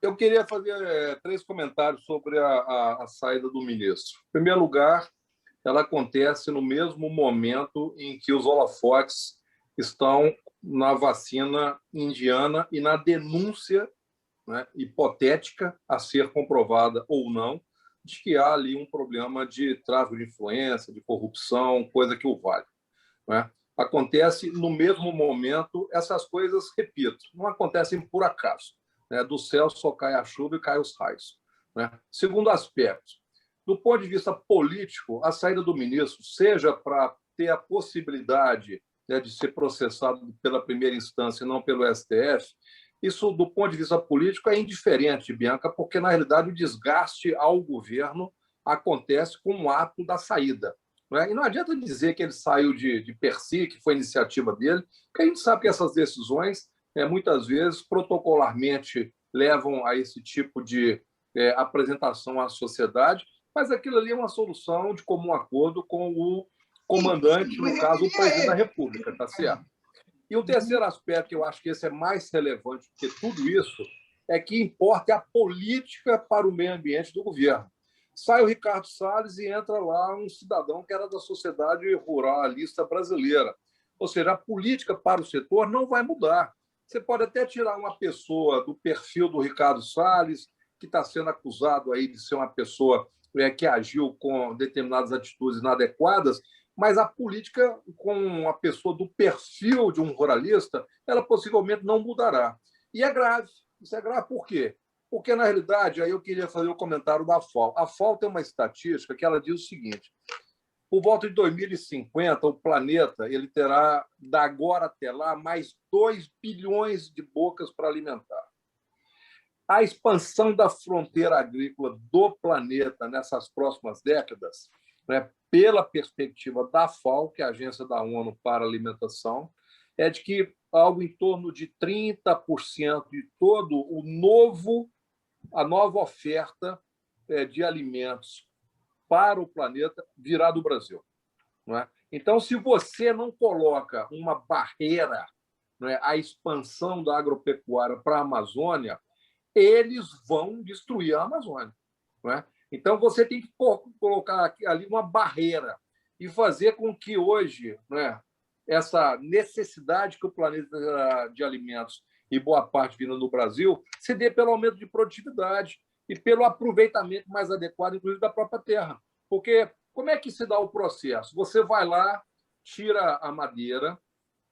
Eu queria fazer 3 comentários sobre a saída do ministro. Em primeiro lugar, ela acontece no mesmo momento em que os holofotes estão na vacina indiana e na denúncia, né, hipotética, a ser comprovada ou não, de que há ali um problema de tráfico de influência, de corrupção, coisa que o vale. Né? acontece no mesmo momento. Essas coisas, repito, não acontecem por acaso, né? Do céu só cai a chuva e cai os raios, né? Segundo aspecto, do ponto de vista político, a saída do ministro, seja para ter a possibilidade, né, de ser processado pela primeira instância e não pelo STF, isso, do ponto de vista político, é indiferente, Bianca, porque, na realidade, o desgaste ao governo acontece com o ato da saída, né? E não adianta dizer que ele saiu de per si, que foi iniciativa dele, porque a gente sabe que essas decisões, muitas vezes, protocolarmente, levam a esse tipo de apresentação à sociedade, mas aquilo ali é uma solução de comum acordo com o comandante, no caso, o presidente da República, está certo? E o terceiro aspecto, que eu acho que esse é mais relevante do que tudo isso, é que importa a política para o meio ambiente do governo. Sai o Ricardo Salles e entra lá um cidadão que era da Sociedade Ruralista Brasileira. Ou seja, a política para o setor não vai mudar. Você pode até tirar uma pessoa do perfil do Ricardo Salles, que está sendo acusado aí de ser uma pessoa que agiu com determinadas atitudes inadequadas, mas a política com uma pessoa do perfil de um ruralista, ela possivelmente não mudará. E é grave. Isso é grave por quê? Porque, na realidade, aí eu queria fazer o comentário da FAO. A FAO tem uma estatística que ela diz o seguinte: por volta de 2050, o planeta ele terá, da agora até lá, mais 2 bilhões de bocas para alimentar. A expansão da fronteira agrícola do planeta nessas próximas décadas, né, pela perspectiva da FAO, que é a Agência da ONU para a Alimentação, é de que algo em torno de 30% de todo a nova oferta de alimentos para o planeta virá do Brasil, não é? Então, se você não coloca uma barreira, não é, à expansão da agropecuária para a Amazônia, eles vão destruir a Amazônia, não é? Então, você tem que colocar ali uma barreira e fazer com que hoje, não é, essa necessidade que o planeta de alimentos e boa parte vindo no Brasil se dê pelo aumento de produtividade e pelo aproveitamento mais adequado, inclusive, da própria terra. Porque como é que se dá o processo? Você vai lá, tira a madeira,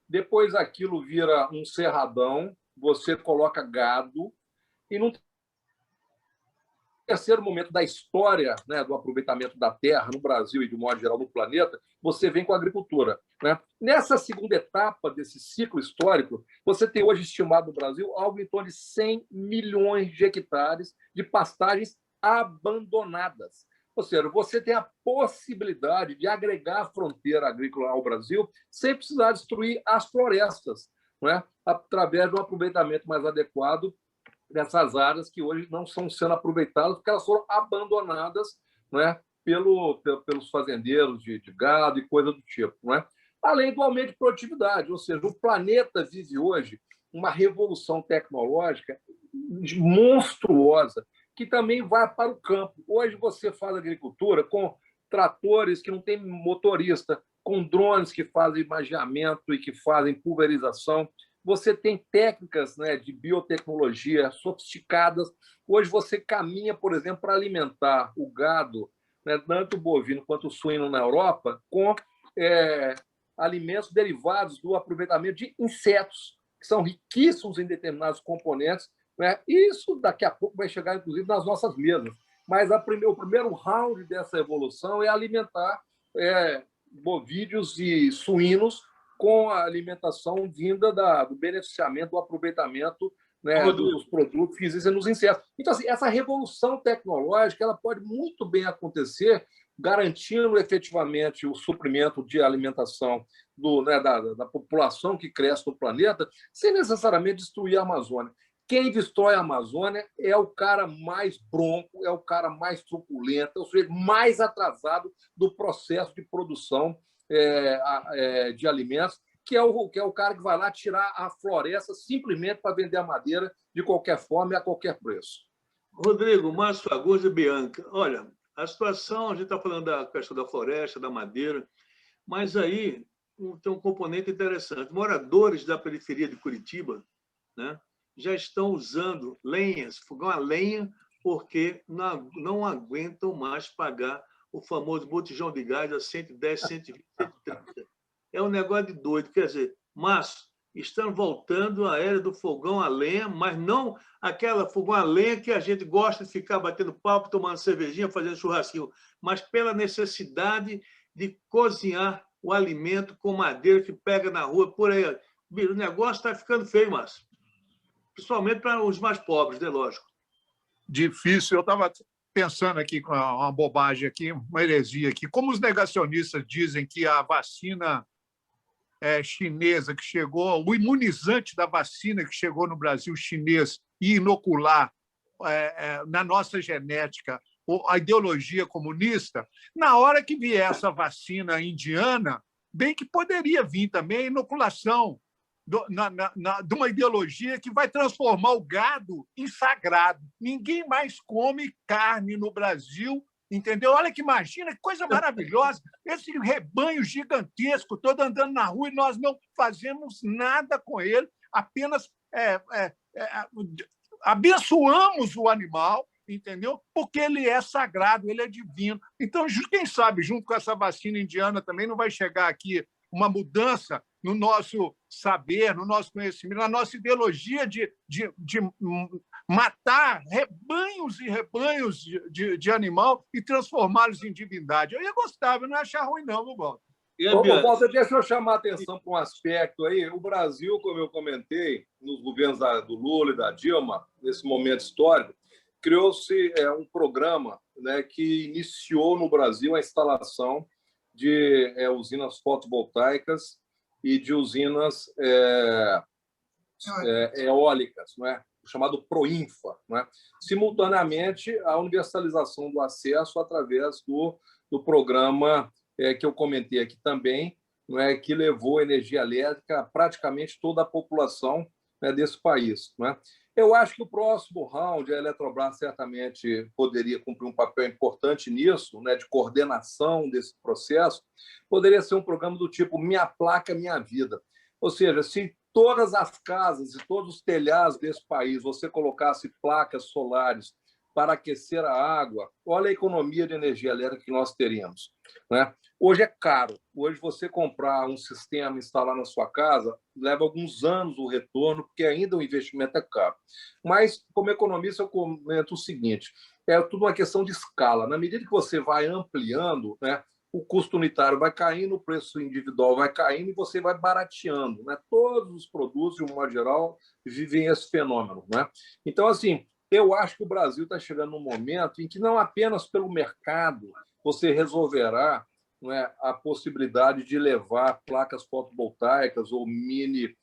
depois aquilo vira um cerradão, você coloca gado, e num terceiro momento da história, né, do aproveitamento da terra no Brasil e, de modo geral, no planeta, você vem com a agricultura, né? Nessa segunda etapa desse ciclo histórico, você tem hoje estimado no Brasil algo em torno de 100 milhões de hectares de pastagens abandonadas. Ou seja, você tem a possibilidade de agregar a fronteira agrícola ao Brasil sem precisar destruir as florestas, não é? Através de um aproveitamento mais adequado dessas áreas que hoje não estão sendo aproveitadas porque elas foram abandonadas, não é, pelos fazendeiros de gado e coisa do tipo, não é? Além do aumento de produtividade, ou seja, o planeta vive hoje uma revolução tecnológica monstruosa que também vai para o campo. Hoje você faz agricultura com tratores que não tem motorista, com drones que fazem magiamento e que fazem pulverização. Você tem técnicas, né, de biotecnologia sofisticadas. Hoje você caminha, por exemplo, para alimentar o gado, né, tanto o bovino quanto o suíno na Europa, com alimentos derivados do aproveitamento de insetos, que são riquíssimos em determinados componentes, né? Isso daqui a pouco vai chegar, inclusive, nas nossas mesas. Mas o primeiro round dessa evolução é alimentar bovídeos e suínos com a alimentação vinda do beneficiamento, do aproveitamento, né, dos produtos que existem nos insetos. Então, assim, essa revolução tecnológica ela pode muito bem acontecer, garantindo efetivamente o suprimento de alimentação da população que cresce no planeta, sem necessariamente destruir a Amazônia. Quem destrói a Amazônia é o cara mais bronco, é o cara mais truculento, é o sujeito mais atrasado do processo de produção de alimentos, que é o cara que vai lá tirar a floresta simplesmente para vender a madeira de qualquer forma e a qualquer preço. Rodrigo, Márcio Fagundes e Bianca, olha, a situação, a gente está falando da questão da floresta, da madeira, mas aí tem um componente interessante. Moradores da periferia de Curitiba, né, já estão usando lenhas, fogão a lenha, porque não aguentam mais pagar o famoso botijão de gás a 110, 120, 130. é um negócio de doido. Quer dizer, Márcio, estamos voltando à era do fogão a lenha, mas não aquela fogão a lenha que a gente gosta de ficar batendo papo, tomando cervejinha, fazendo churrasquinho, mas pela necessidade de cozinhar o alimento com madeira que pega na rua, por aí. O negócio está ficando feio, Márcio. Principalmente para os mais pobres, é lógico. Difícil. Eu estava pensando aqui com uma bobagem aqui, uma heresia aqui. Como os negacionistas dizem que a vacina chinesa que chegou, o imunizante da vacina que chegou no Brasil chinês e inocular na nossa genética a ideologia comunista, na hora que vier essa vacina indiana, bem que poderia vir também a inoculação de uma ideologia que vai transformar o gado em sagrado. Ninguém mais come carne no Brasil, entendeu? Olha que imagina, que coisa maravilhosa. Esse rebanho gigantesco, todo andando na rua e nós não fazemos nada com ele, apenas abençoamos o animal, entendeu? Porque ele é sagrado, ele é divino. Então, quem sabe, junto com essa vacina indiana também não vai chegar aqui uma mudança no nosso saber, no nosso conhecimento, na nossa ideologia de matar rebanhos e rebanhos de animal e transformá-los em divindade. Eu ia gostar, eu não ia achar ruim, não, Walter. Walter, deixa eu chamar a atenção para um aspecto aí. O Brasil, como eu comentei, nos governos do Lula e da Dilma, nesse momento histórico, criou-se um programa, né, que iniciou no Brasil a instalação de usinas fotovoltaicas e de usinas eólicas, não é? O chamado PROINFA, não é? Simultaneamente, a universalização do acesso através do programa que eu comentei aqui também, não é? Que levou energia elétrica a praticamente toda a população, né, desse país. Não é? Eu acho que o próximo round, a Eletrobras certamente poderia cumprir um papel importante nisso, né, de coordenação desse processo, poderia ser um programa do tipo Minha Placa, Minha Vida. Ou seja, se todas as casas e todos os telhados desse país você colocasse placas solares para aquecer a água, olha a economia de energia elétrica que nós teríamos. Né? Hoje é caro. Hoje você comprar um sistema e instalar na sua casa leva alguns anos o retorno, porque ainda o investimento é caro. Mas, como economista, eu comento o seguinte, é tudo uma questão de escala. Na medida que você vai ampliando, né, o custo unitário vai caindo, o preço individual vai caindo e você vai barateando. Né? Todos os produtos, de um modo geral, vivem esse fenômeno. Né? Então, assim, eu acho que o Brasil está chegando num momento em que não apenas pelo mercado você resolverá, não é, a possibilidade de levar placas fotovoltaicas ou mini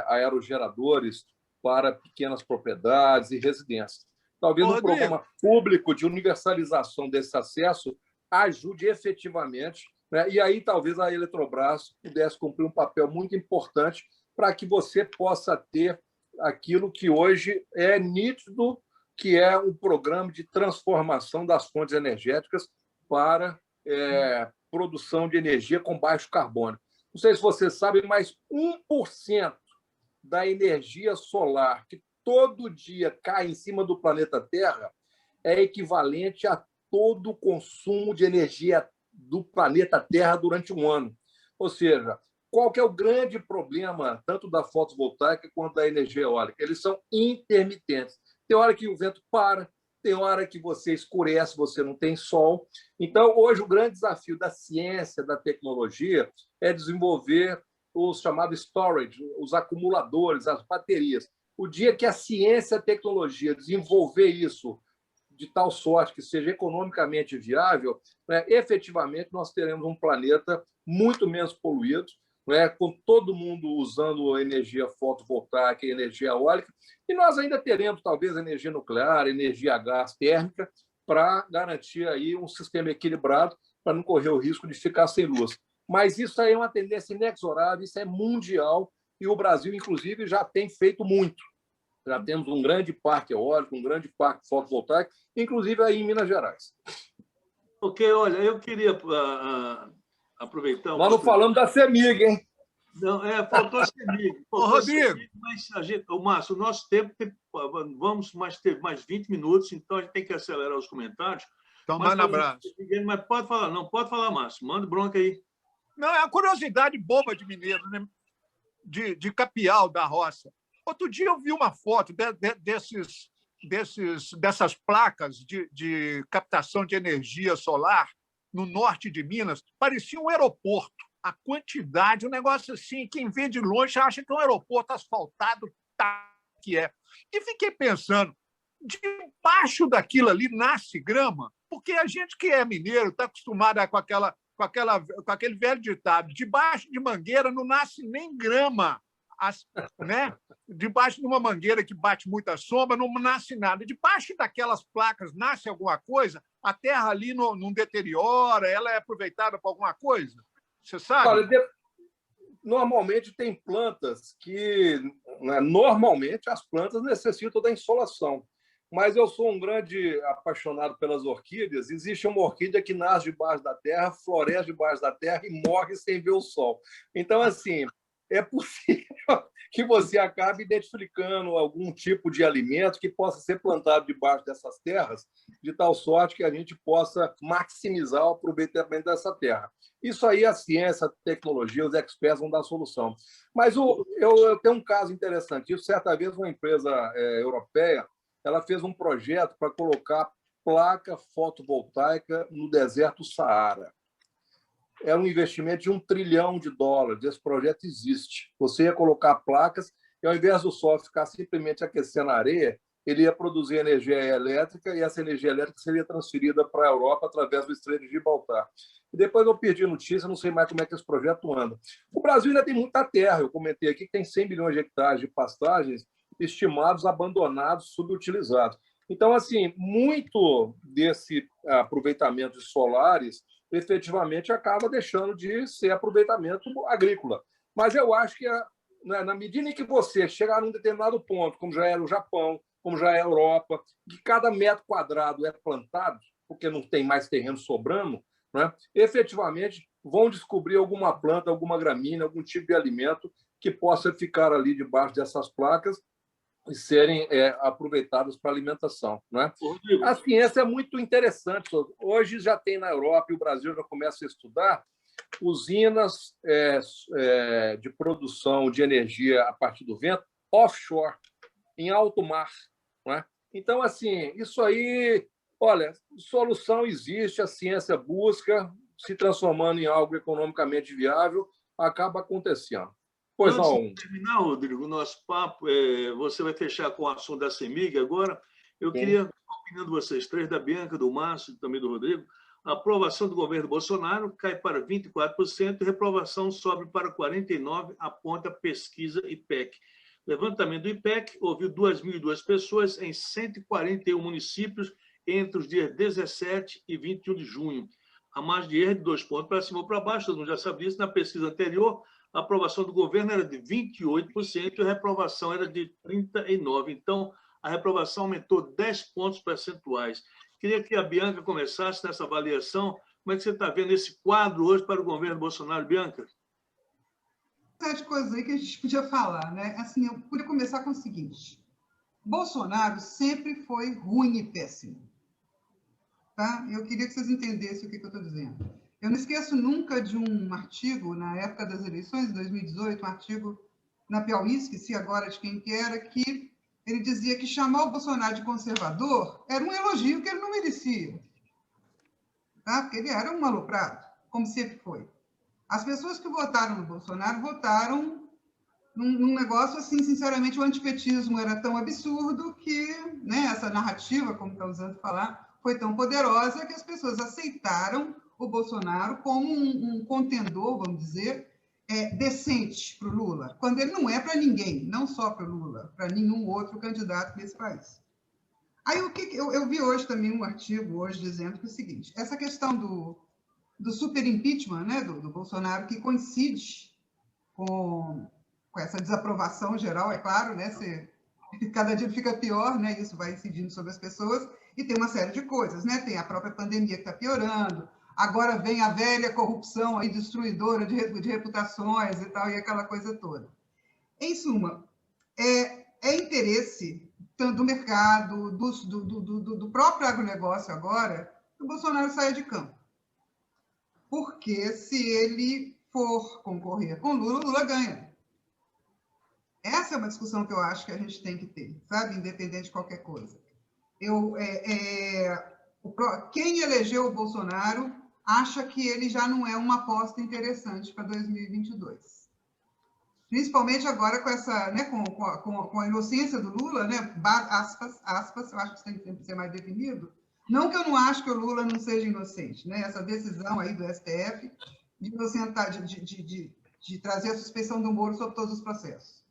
aerogeradores para pequenas propriedades e residências. Talvez um programa público de universalização desse acesso ajude efetivamente, né? E aí talvez a Eletrobras pudesse cumprir um papel muito importante para que você possa ter aquilo que hoje é nítido, que é um programa de transformação das fontes energéticas para produção de energia com baixo carbono. Não sei se você sabe, mas 1% da energia solar que todo dia cai em cima do planeta Terra é equivalente a todo o consumo de energia do planeta Terra durante um ano. Ou seja, qual que é o grande problema tanto da fotovoltaica quanto da energia eólica? Eles são intermitentes. Tem hora que o vento para, tem hora que você escurece, você não tem sol. Então, hoje, o grande desafio da ciência, da tecnologia, é desenvolver os chamados storage, os acumuladores, as baterias. O dia que a ciência e a tecnologia desenvolver isso de tal sorte que seja economicamente viável, né, efetivamente nós teremos um planeta muito menos poluído, né, com todo mundo usando energia fotovoltaica e energia eólica, e nós ainda teremos, talvez, energia nuclear, energia a gás térmica, para garantir aí um sistema equilibrado, para não correr o risco de ficar sem luz. Mas isso aí é uma tendência inexorável, isso é mundial, e o Brasil, inclusive, já tem feito muito. Já temos um grande parque eólico, um grande parque fotovoltaico, inclusive aí em Minas Gerais. Ok, olha, eu queria aproveitar... Nós não falamos da CEMIG, hein? Não, faltou a CEMIG. Rodrigo! CEMIG, mas Márcio, o nosso tempo, vamos ter mais 20 minutos, então a gente tem que acelerar os comentários. Então, manda um abraço. Mas pode falar, não, pode falar, Márcio. Manda bronca aí. Não, é uma curiosidade boba de mineiro, né? De capial da roça. Outro dia eu vi uma foto dessas placas de captação de energia solar no norte de Minas. Parecia um aeroporto. A quantidade, um negócio assim, quem vê de longe acha que é um aeroporto asfaltado, tá, que é. E fiquei pensando, debaixo daquilo ali nasce grama, porque a gente que é mineiro está acostumado com aquele velho ditado, debaixo de mangueira não nasce nem grama, né? Debaixo de uma mangueira que bate muita sombra não nasce nada. Debaixo daquelas placas nasce alguma coisa, a terra ali não deteriora, ela é aproveitada para alguma coisa. Você sabe? Olha, normalmente tem plantas que, né, normalmente as plantas necessitam da insolação. Mas eu sou um grande apaixonado pelas orquídeas. Existe uma orquídea que nasce debaixo da terra, floresce debaixo da terra e morre sem ver o sol. Então, assim, é possível que você acabe identificando algum tipo de alimento que possa ser plantado debaixo dessas terras, de tal sorte que a gente possa maximizar o aproveitamento dessa terra. Isso aí, a ciência, a tecnologia, os experts vão dar solução. Mas eu tenho um caso interessante. Certa vez, uma empresa europeia ela fez um projeto para colocar placa fotovoltaica no deserto do Saara. É um investimento de $1 trilhão. Esse projeto existe. Você ia colocar placas e, ao invés do sol ficar simplesmente aquecendo a areia, ele ia produzir energia elétrica e essa energia elétrica seria transferida para a Europa através do Estreito de Gibraltar. E depois eu perdi notícia, não sei mais como é que esse projeto anda. O Brasil ainda tem muita terra. Eu comentei aqui que tem 100 milhões de hectares de pastagens estimados, abandonados, subutilizados. Então, assim, muito desse aproveitamento de solares efetivamente acaba deixando de ser aproveitamento agrícola. Mas eu acho que, na medida em que você chegar num determinado ponto, como já é no Japão, como já é a Europa, que cada metro quadrado é plantado, porque não tem mais terreno sobrando, né, efetivamente vão descobrir alguma planta, alguma gramínea, algum tipo de alimento que possa ficar ali debaixo dessas placas e serem aproveitados para alimentação, né? A ciência é muito interessante. Hoje já tem na Europa e o Brasil já começa a estudar usinas de produção de energia a partir do vento offshore, em alto mar, né? Então, assim, isso aí, olha, solução existe, a ciência busca, se transformando em algo economicamente viável, acaba acontecendo. Pois não. Antes de terminar, Rodrigo, o nosso papo, você vai fechar com o assunto da CEMIG agora. Eu queria, a opinião de vocês três, da Bianca, do Márcio e também do Rodrigo, a aprovação do governo Bolsonaro cai para 24% e reprovação sobe para 49%, aponta a pesquisa IPEC. Levantamento do IPEC ouviu 2.002 pessoas em 141 municípios entre os dias 17 e 21 de junho. A margem de erro de 2 pontos para cima ou para baixo, todo mundo já sabe disso. Na pesquisa anterior, a aprovação do governo era de 28% e a reprovação era de 39%. Então, a reprovação aumentou 10 pontos percentuais. Queria que a Bianca começasse nessa avaliação. Como é que você está vendo esse quadro hoje para o governo Bolsonaro, Bianca? De coisas aí que a gente podia falar, né? Assim, eu podia começar com o seguinte: Bolsonaro sempre foi ruim e péssimo, tá? Eu queria que vocês entendessem o que eu estou dizendo. Eu não esqueço nunca de um artigo na época das eleições de 2018, um artigo na Piauí, esqueci agora de quem que era, que ele dizia que chamar o Bolsonaro de conservador era um elogio que ele não merecia, tá? Porque ele era um aloprado, como sempre foi. As pessoas que votaram no Bolsonaro votaram num negócio assim, sinceramente, o antipetismo era tão absurdo que, né, essa narrativa, como está usando falar, foi tão poderosa que as pessoas aceitaram o Bolsonaro como um contendor, vamos dizer, decente para o Lula, quando ele não é para ninguém, não só para o Lula, para nenhum outro candidato desse país. Aí eu vi hoje também um artigo hoje dizendo que é o seguinte: essa questão do super impeachment, né, do Bolsonaro, que coincide com essa desaprovação geral, é claro, né, cada dia fica pior, né, isso vai incidindo sobre as pessoas, e tem uma série de coisas, né, tem a própria pandemia que está piorando, agora vem a velha corrupção aí destruidora de reputações e tal, e aquela coisa toda. Em suma, é interesse tanto do mercado, do próprio agronegócio agora, que o Bolsonaro saia de campo. Porque se ele for concorrer com Lula, Lula ganha. Essa é uma discussão que eu acho que a gente tem que ter, sabe? Independente de qualquer coisa. Quem elegeu o Bolsonaro acha que ele já não é uma aposta interessante para 2022. Principalmente agora com essa, né, com a inocência do Lula, né, aspas, eu acho que isso tem que ser mais definido. Não que eu não acho que o Lula não seja inocente, né? Essa decisão aí do STF de inocentar, de trazer a suspeição do Moro sobre todos os processos.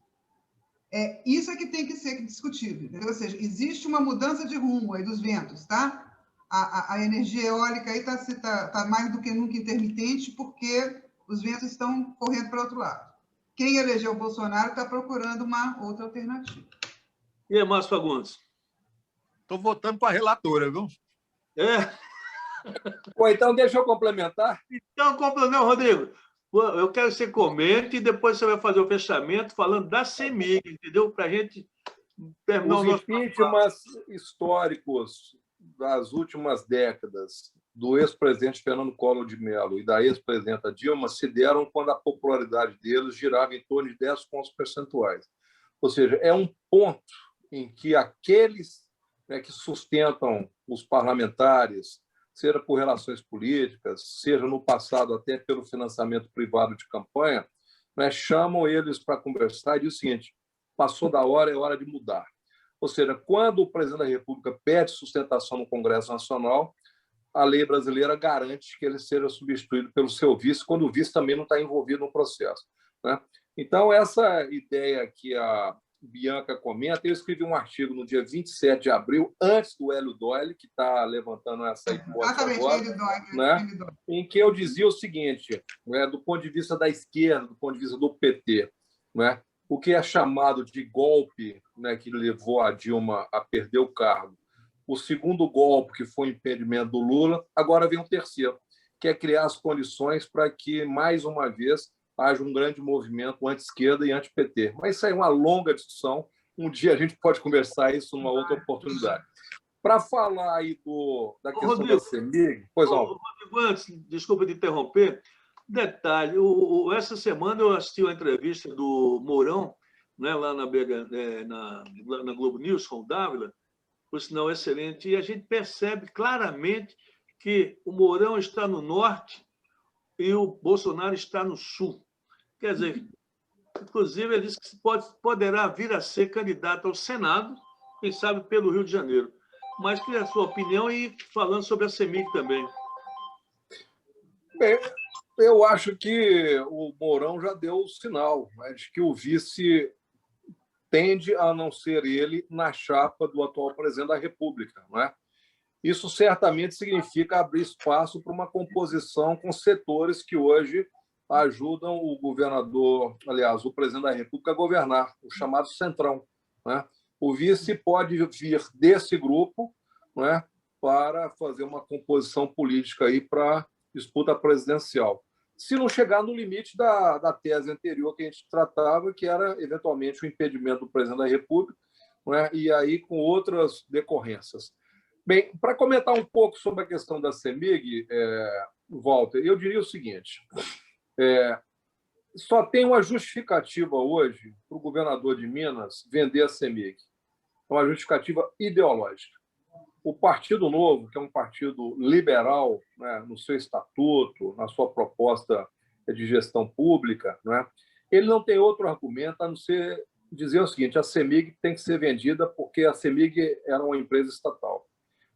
Isso é que tem que ser discutido, entendeu? Ou seja, existe uma mudança de rumo aí dos ventos, tá? A energia eólica aí tá mais do que nunca intermitente, porque os ventos estão correndo para o outro lado. Quem elegeu o Bolsonaro está procurando uma outra alternativa. E aí, Márcio Fagundes? Estou votando com a relatora, viu? Então, deixa eu complementar. Então, complementa, Rodrigo. Eu quero que você comente e depois você vai fazer o fechamento falando da CEMIG, entendeu? Para a gente terminar os impeachments históricos das últimas décadas do ex-presidente Fernando Collor de Mello e da ex-presidenta Dilma se deram quando a popularidade deles girava em torno de 10 pontos percentuais. Ou seja, é um ponto em que aqueles, né, que sustentam os parlamentares, seja por relações políticas, seja no passado até pelo financiamento privado de campanha, né, chamam eles para conversar e dizem o seguinte: passou da hora, é hora de mudar. Ou seja, quando o presidente da República pede sustentação no Congresso Nacional, a lei brasileira garante que ele seja substituído pelo seu vice, quando o vice também não está envolvido no processo, né? Então, essa ideia que a Bianca comenta, eu escrevi um artigo no dia 27 de abril, antes do Hélio Doyle, que está levantando essa hipótese agora, né? Em que eu dizia o seguinte, né, do ponto de vista da esquerda, do ponto de vista do PT, né, o que é chamado de golpe, né, que levou a Dilma a perder o cargo, o segundo golpe, que foi o impedimento do Lula, agora vem o terceiro, que é criar as condições para que, mais uma vez, haja um grande movimento anti-esquerda e anti-PT. Mas isso aí é uma longa discussão. Um dia a gente pode conversar isso numa outra oportunidade. Para falar aí da questão Rodrigo, da CEMIG... Pois não. Rodrigo, antes, desculpa te interromper, detalhe, essa semana eu assisti uma entrevista do Mourão, né, lá na Globo News, com o Dávila, por sinal excelente, e a gente percebe claramente que o Mourão está no norte e o Bolsonaro está no sul. Quer dizer, inclusive, ele disse que poderá vir a ser candidato ao Senado, quem sabe pelo Rio de Janeiro. Mas queria a sua opinião e falando sobre a CEMIG também. Bem, eu acho que o Mourão já deu o sinal, né, de que o vice tende a não ser ele na chapa do atual presidente da República, não é? Isso certamente significa abrir espaço para uma composição com setores que hoje ajudam o governador, aliás, o presidente da República a governar, o chamado Centrão, né? O vice pode vir desse grupo, né, para fazer uma composição política aí para disputa presidencial. Se não chegar no limite da tese anterior que a gente tratava, que era, eventualmente, o impedimento do presidente da República, né, e aí com outras decorrências. Bem, para comentar um pouco sobre a questão da CEMIG, Walter, eu diria o seguinte, só tem uma justificativa hoje para o governador de Minas vender a CEMIG. É uma justificativa ideológica. O Partido Novo, que é um partido liberal, né, no seu estatuto, na sua proposta de gestão pública, né, ele não tem outro argumento a não ser dizer o seguinte: a CEMIG tem que ser vendida porque a CEMIG era uma empresa estatal,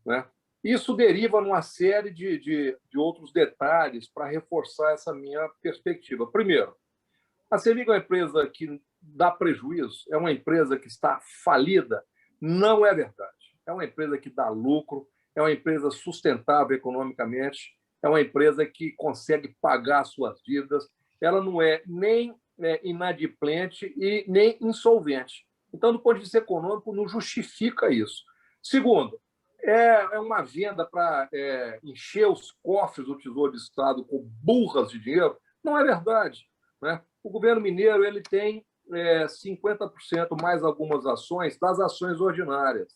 né? Isso deriva numa série de outros detalhes para reforçar essa minha perspectiva. Primeiro, a CEMIG é uma empresa que dá prejuízo, é uma empresa que está falida. Não é verdade. É uma empresa que dá lucro, é uma empresa sustentável economicamente, é uma empresa que consegue pagar suas dívidas, ela não é nem inadimplente e nem insolvente. Então, do ponto de vista econômico, não justifica isso. Segundo, é uma venda para encher os cofres do Tesouro do Estado com burras de dinheiro. Não é verdade, né? O governo mineiro ele tem 50% mais algumas ações das ações ordinárias.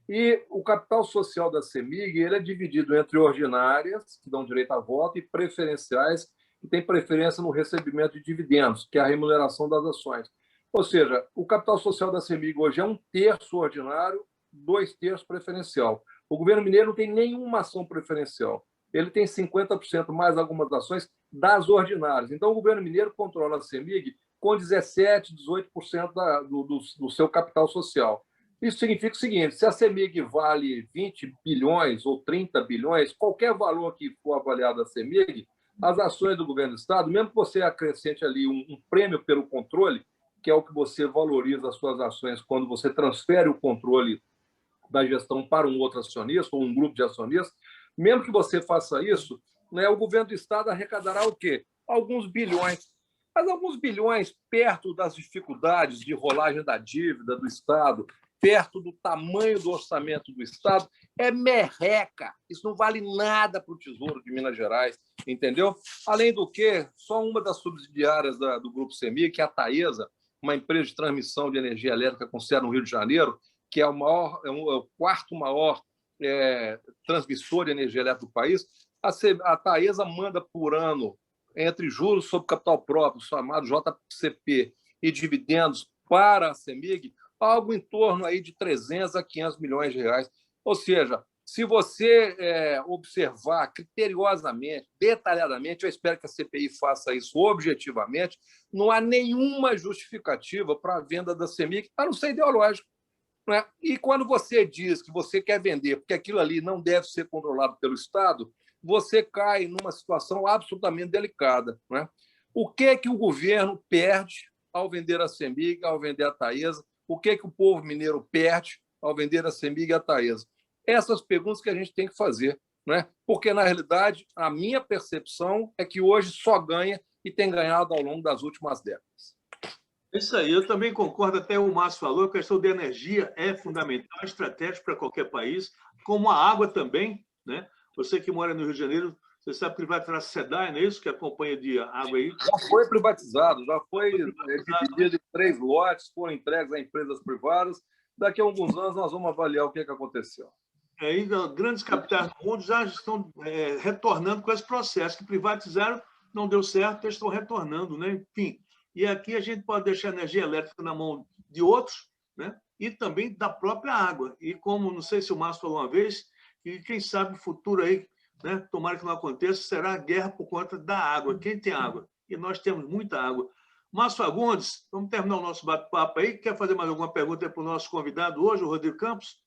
E o capital social da CEMIG ele é dividido entre ordinárias, que dão direito a voto, e preferenciais, e tem preferência no recebimento de dividendos, que é a remuneração das ações. Ou seja, o capital social da CEMIG hoje é 1/3 ordinário, 2/3 preferencial. O governo mineiro não tem nenhuma ação preferencial. Ele tem 50% mais algumas ações das ordinárias. Então, o governo mineiro controla a CEMIG com 17%, 18% do seu capital social. Isso significa o seguinte: se a CEMIG vale 20 bilhões ou 30 bilhões, qualquer valor que for avaliado a CEMIG, as ações do governo do Estado, mesmo que você acrescente ali um prêmio pelo controle, que é o que você valoriza as suas ações quando você transfere o controle da gestão para um outro acionista ou um grupo de acionistas, mesmo que você faça isso, né, o governo do Estado arrecadará o quê? Alguns bilhões. Mas alguns bilhões perto das dificuldades de rolagem da dívida do Estado, perto do tamanho do orçamento do Estado, é merreca. Isso não vale nada para o Tesouro de Minas Gerais, entendeu? Além do que, só uma das subsidiárias do Grupo CEMIG, que é a Taesa, uma empresa de transmissão de energia elétrica com sede no Rio de Janeiro, que é o quarto maior transmissor de energia elétrica do país, a Taesa manda por ano, entre juros sobre capital próprio, chamado JCP, e dividendos para a CEMIG, algo em torno aí de 300 a 500 milhões de reais. Ou seja, se você observar criteriosamente, detalhadamente, eu espero que a CPI faça isso objetivamente, não há nenhuma justificativa para a venda da CEMIG, a não ser ideológico. Né? E quando você diz que você quer vender porque aquilo ali não deve ser controlado pelo Estado, você cai numa situação absolutamente delicada. Né? O que o governo perde ao vender a CEMIG, ao vender a Taesa? O que o povo mineiro perde ao vender a CEMIG e a Taesa? Essas perguntas que a gente tem que fazer, né? Porque, na realidade, a minha percepção é que hoje só ganha e tem ganhado ao longo das últimas décadas. Isso aí, eu também concordo, até o Márcio falou, a questão da energia é fundamental, é estratégico para qualquer país, como a água também, né? Você que mora no Rio de Janeiro, você sabe que vai para a SEDAI, não é isso? Que é a companhia de água aí. Já foi privatizado, já foi dividido em 3 lotes, foram entregues a empresas privadas. Daqui a alguns anos nós vamos avaliar o que aconteceu. Aí, grandes capitais do mundo já estão retornando com esse processo, que privatizaram, não deu certo, eles estão retornando, né? Enfim, e aqui a gente pode deixar a energia elétrica na mão de outros, né? E também da própria água. E como, não sei se o Márcio falou uma vez, que quem sabe o futuro aí, né? Tomara que não aconteça, será a guerra por conta da água. Quem tem água? E nós temos muita água. Márcio Fagundes, vamos terminar o nosso bate-papo aí. Quer fazer mais alguma pergunta para o nosso convidado hoje, o Rodrigo Campos?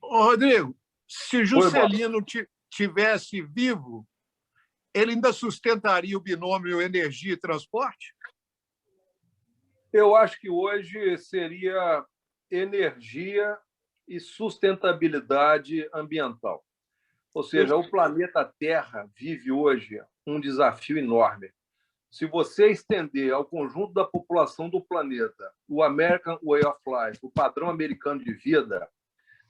Ô, Rodrigo, se Juscelino tivesse vivo, ele ainda sustentaria o binômio energia e transporte? Eu acho que hoje seria energia e sustentabilidade ambiental. Ou seja, o planeta Terra vive hoje um desafio enorme. Se você estender ao conjunto da população do planeta o American Way of Life, o padrão americano de vida,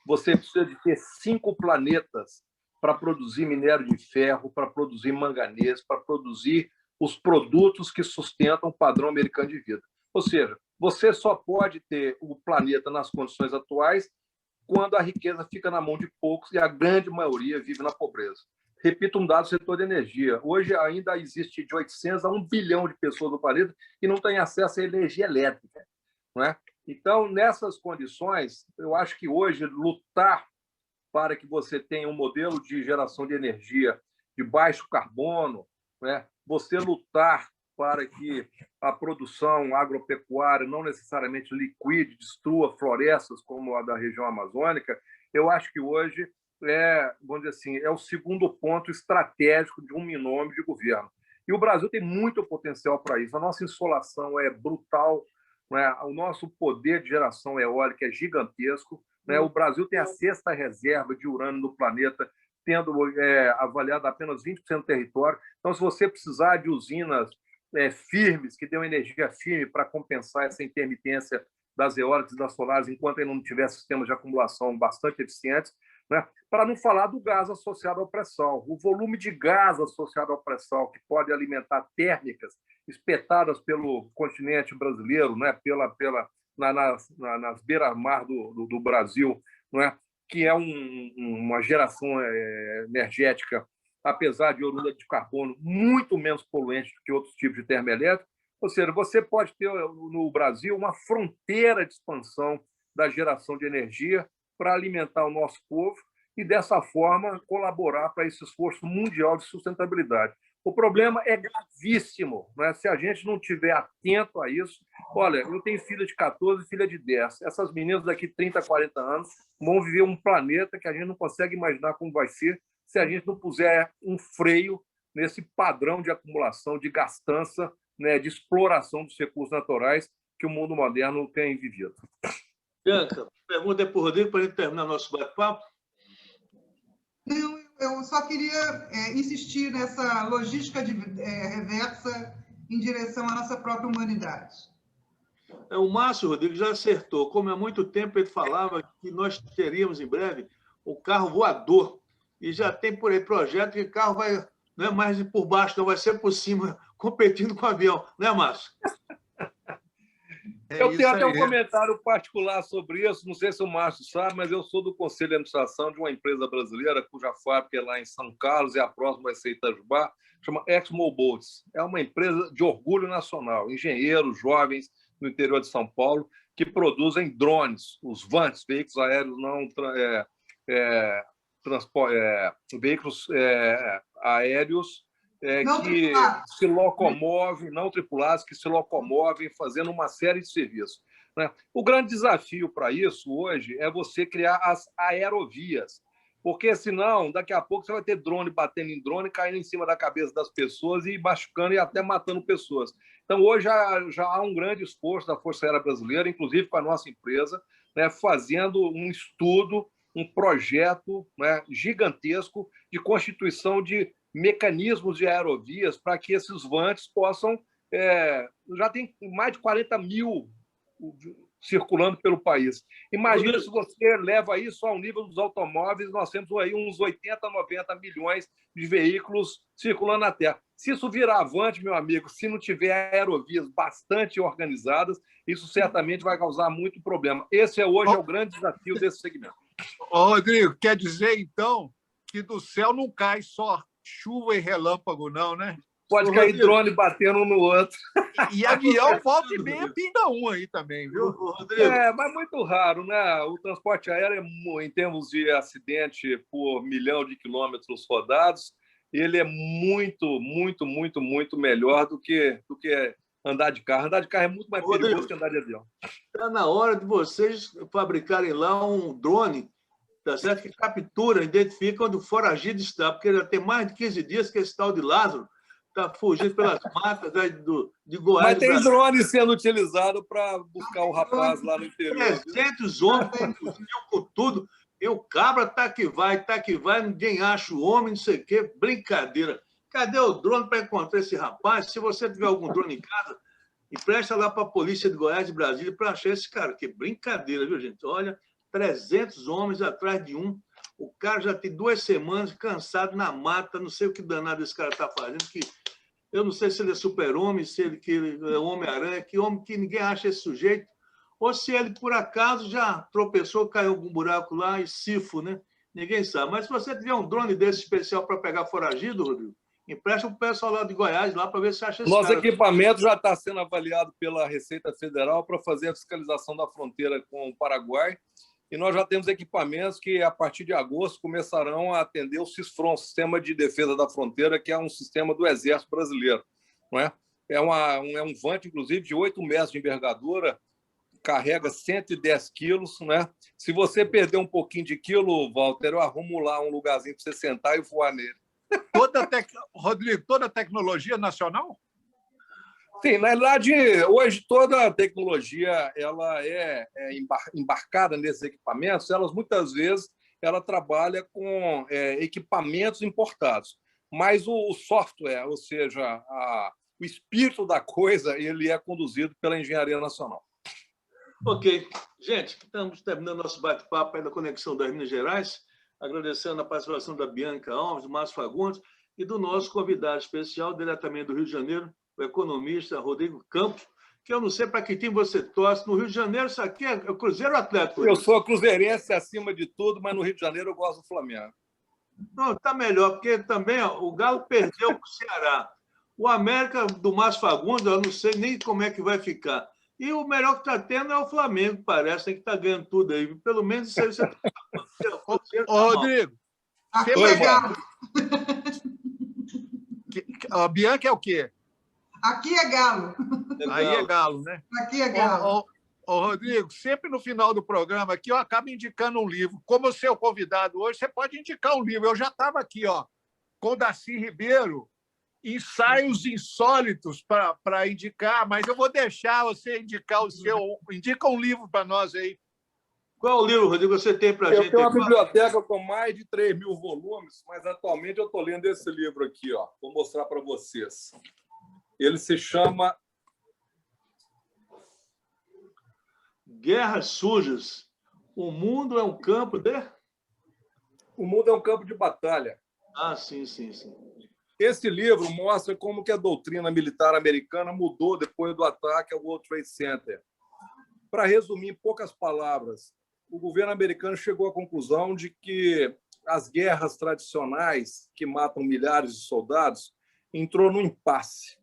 você precisa de ter 5 planetas para produzir minério de ferro, para produzir manganês, para produzir os produtos que sustentam o padrão americano de vida. Ou seja, você só pode ter o planeta nas condições atuais quando a riqueza fica na mão de poucos e a grande maioria vive na pobreza. Repito um dado do setor de energia. Hoje ainda existe de 800 a 1 bilhão de pessoas no planeta que não têm acesso à energia elétrica. Não é? Então, nessas condições, eu acho que hoje lutar para que você tenha um modelo de geração de energia de baixo carbono, né? Você lutar para que a produção agropecuária não necessariamente liquide, destrua florestas como a da região amazônica, eu acho que hoje vamos dizer assim, é o segundo ponto estratégico de um binômio de governo. E o Brasil tem muito potencial para isso. A nossa insolação é brutal, né? O nosso poder de geração eólica é gigantesco, né? O Brasil tem a 6ª reserva de urânio no planeta, tendo avaliado apenas 20% do território. Então, se você precisar de usinas firmes, que dêem energia firme para compensar essa intermitência das eólicas e das solares, enquanto ainda não tiver sistemas de acumulação bastante eficientes, né? Para não falar do gás associado ao pré-sal. O volume de gás associado ao pré-sal, que pode alimentar térmicas espetadas pelo continente brasileiro, né? Nas beiras-mar do Brasil, não é? Que é uma geração energética apesar de oriunda de carbono muito menos poluente do que outros tipos de termoelétrico. Ou seja, você pode ter no Brasil uma fronteira de expansão da geração de energia para alimentar o nosso povo e, dessa forma, colaborar para esse esforço mundial de sustentabilidade. O problema é gravíssimo, né? Se a gente não estiver atento a isso. Olha, eu tenho filha de 14 e filha de 10. Essas meninas daqui 30, 40 anos vão viver um planeta que a gente não consegue imaginar como vai ser se a gente não puser um freio nesse padrão de acumulação, de gastança, né, de exploração dos recursos naturais que o mundo moderno tem vivido. Bianca, pergunta para o Rodrigo para a gente terminar nosso bate-papo. Não, eu só queria insistir nessa logística reversa em direção à nossa própria humanidade. O Márcio, Rodrigo, já acertou. Como há muito tempo ele falava que nós teríamos em breve o carro voador. E já tem por aí projeto que o carro vai, não é mais por baixo, não vai ser por cima, competindo com o avião. Né, Márcio? Eu tenho até um comentário particular sobre isso, não sei se o Márcio sabe, mas eu sou do Conselho de Administração de uma empresa brasileira cuja fábrica é lá em São Carlos e a próxima vai ser em Itajubá, chama ExmoBoats. É uma empresa de orgulho nacional, engenheiros jovens no interior de São Paulo que produzem drones, os VANTs, veículos aéreos não veículos aéreos que se locomovem, não tripulados, que se locomovem fazendo uma série de serviços. Né? O grande desafio para isso hoje é você criar as aerovias, porque senão, daqui a pouco, você vai ter drone batendo em drone, caindo em cima da cabeça das pessoas e machucando e até matando pessoas. Então, hoje já há um grande esforço da Força Aérea Brasileira, inclusive com a nossa empresa, né, fazendo um estudo, um projeto, né, gigantesco de constituição de mecanismos de aerovias para que esses VANTs possam... já tem mais de 40 mil circulando pelo país. Imagina se você leva isso ao nível dos automóveis, nós temos aí uns 80, 90 milhões de veículos circulando na Terra. Se isso virar avante, meu amigo, se não tiver aerovias bastante organizadas, isso certamente vai causar muito problema. Esse hoje é o grande desafio desse segmento. Rodrigo, quer dizer, então, que do céu não cai só chuva e relâmpago, não, né? Pode cair drone batendo um no outro. E avião, volta e meia, pinga um aí também, viu? Mas muito raro, né? O transporte aéreo, em termos de acidente por milhão de quilômetros rodados, ele é muito, muito, muito, muito melhor do que andar de carro. Andar de carro é muito mais perigoso que andar de avião. Está na hora de vocês fabricarem lá um drone, tá certo? Que captura, identifica onde o foragido está, porque já tem mais de 15 dias que esse tal de Lázaro está fugindo pelas matas de Goiás. Mas tem drone sendo utilizado para buscar o rapaz lá no interior. 300 homens com tudo, e o cabra tá que vai, ninguém acha o homem, não sei o quê, brincadeira. Cadê o drone para encontrar esse rapaz? Se você tiver algum drone em casa, empresta lá para a polícia de Goiás e Brasília para achar esse cara. Que brincadeira, viu, gente? Olha, 300 homens atrás de um. O cara já tem 2 semanas cansado na mata, não sei o que danado esse cara está fazendo, que eu não sei se ele é super-homem, se ele é Homem-Aranha, que homem que ninguém acha esse sujeito, ou se ele, por acaso, já tropeçou, caiu em algum buraco lá e sifo, né? Ninguém sabe. Mas se você tiver um drone desse especial para pegar foragido, Rodrigo, empresta o pessoal lá de Goiás lá para ver se acha esse Nosso cara. equipamento já está sendo avaliado pela Receita Federal para fazer a fiscalização da fronteira com o Paraguai. E nós já temos equipamentos que, a partir de agosto, começarão a atender o CISFRON, Sistema de Defesa da Fronteira, que é um sistema do Exército Brasileiro. Não é? É um VANT, inclusive, de 8 metros de envergadura, carrega 110 quilos. Né? Se você perder um pouquinho de quilo, Walter, eu arrumo lá um lugarzinho para você sentar e voar nele. Rodrigo, toda a tecnologia nacional? Sim, na verdade, hoje toda a tecnologia ela é embarcada nesses equipamentos, elas muitas vezes ela trabalha com equipamentos importados, mas o software, ou seja, o espírito da coisa, ele é conduzido pela engenharia nacional. Ok. Gente, estamos terminando nosso bate-papo aí da Conexão das Minas Gerais, agradecendo a participação da Bianca Alves, do Márcio Fagundes e do nosso convidado especial, diretamente do Rio de Janeiro, o economista Rodrigo Campos, que eu não sei para que time você torce. No Rio de Janeiro, isso aqui é Cruzeiro Atlético. Eu sou cruzeirense acima de tudo, mas no Rio de Janeiro eu gosto do Flamengo. Não, está melhor, porque também ó, o Galo perdeu para o Ceará. O América do Márcio Fagundes, eu não sei nem como é que vai ficar. E o melhor que está tendo é o Flamengo, parece, que está ganhando tudo aí. Pelo menos isso aí você está... Ô, Rodrigo. Aqui é Galo. A Bianca é o quê? Aqui é Galo. Aí é Galo, né? Aqui é Galo. Ô, Rodrigo, sempre no final do programa aqui eu acabo indicando um livro. Como o seu convidado hoje, você pode indicar um livro. Eu já estava aqui, ó, com o Darcy Ribeiro, Ensaios Insólitos para indicar, mas eu vou deixar você indicar o seu. Indica um livro para nós aí. Qual livro, Rodrigo, você tem para a gente? Eu tenho uma biblioteca com mais de 3.000 volumes, mas atualmente eu estou lendo esse livro aqui, ó. Vou mostrar para vocês. Ele se chama Guerras Sujas. O mundo é um campo de... O Mundo é um Campo de Batalha. Ah, sim, sim, sim. Esse livro mostra como que a doutrina militar americana mudou depois do ataque ao World Trade Center. Para resumir em poucas palavras, o governo americano chegou à conclusão de que as guerras tradicionais, que matam milhares de soldados, entrou no impasse.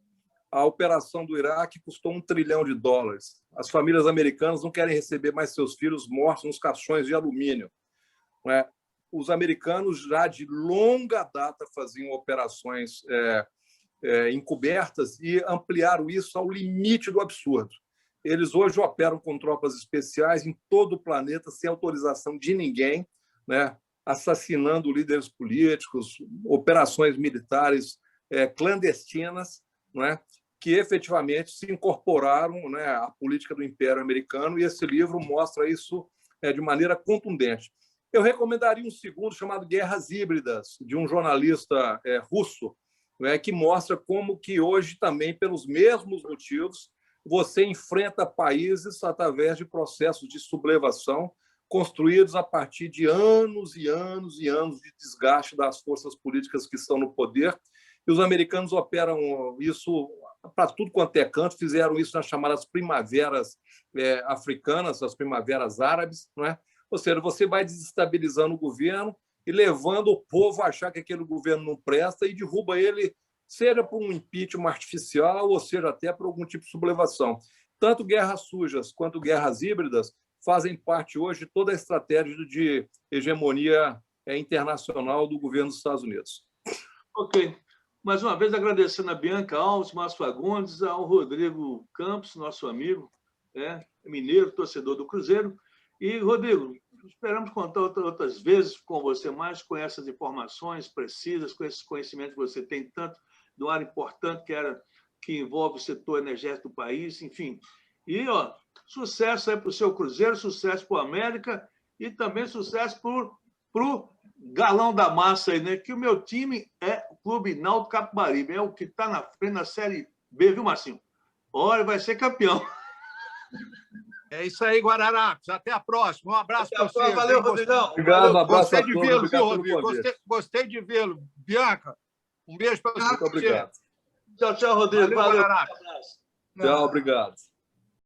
A operação do Iraque custou $1 trilhão. As famílias americanas não querem receber mais seus filhos mortos nos caixões de alumínio. Não é? Os americanos já de longa data faziam operações encobertas e ampliaram isso ao limite do absurdo. Eles hoje operam com tropas especiais em todo o planeta, sem autorização de ninguém, né? Assassinando líderes políticos, operações militares clandestinas, não é? Que efetivamente se incorporaram, né, à política do Império Americano, e esse livro mostra isso de maneira contundente. Eu recomendaria um segundo chamado Guerras Híbridas, de um jornalista russo, né, que mostra como que hoje também, pelos mesmos motivos, você enfrenta países através de processos de sublevação construídos a partir de anos e anos e anos de desgaste das forças políticas que estão no poder. E os americanos operam isso para tudo quanto é canto, fizeram isso nas chamadas primaveras africanas, as primaveras árabes, não é? Ou seja, você vai desestabilizando o governo e levando o povo a achar que aquele governo não presta e derruba ele, seja por um impeachment artificial ou seja até por algum tipo de sublevação. Tanto guerras sujas quanto guerras híbridas fazem parte hoje de toda a estratégia de hegemonia internacional do governo dos Estados Unidos. Ok. Mais uma vez, agradecendo a Bianca Alves, Márcio Fagundes, ao Rodrigo Campos, nosso amigo, mineiro, torcedor do Cruzeiro. E, Rodrigo, esperamos contar outras vezes com você mais, com essas informações precisas, com esses conhecimentos que você tem tanto de uma área importante que envolve o setor energético do país, enfim. E, sucesso aí para o seu Cruzeiro, sucesso para o América e também sucesso para o galão da massa aí, né? Que o meu time é o Clube Náutico Capibaribe, é o que está na frente na Série B, viu, Marcinho? Olha, vai ser campeão. É isso aí, Guararapes. Até a próxima. Um abraço para você. Valeu, Rodrigão. Obrigado, um abraço Gostei a de todos. vê-lo, viu, Obrigado Rodrigo? Gostei de vê-lo. Bianca, um beijo para você. Muito obrigado. Tchau, Rodrigo. Valeu, Guararapes. Tchau, obrigado.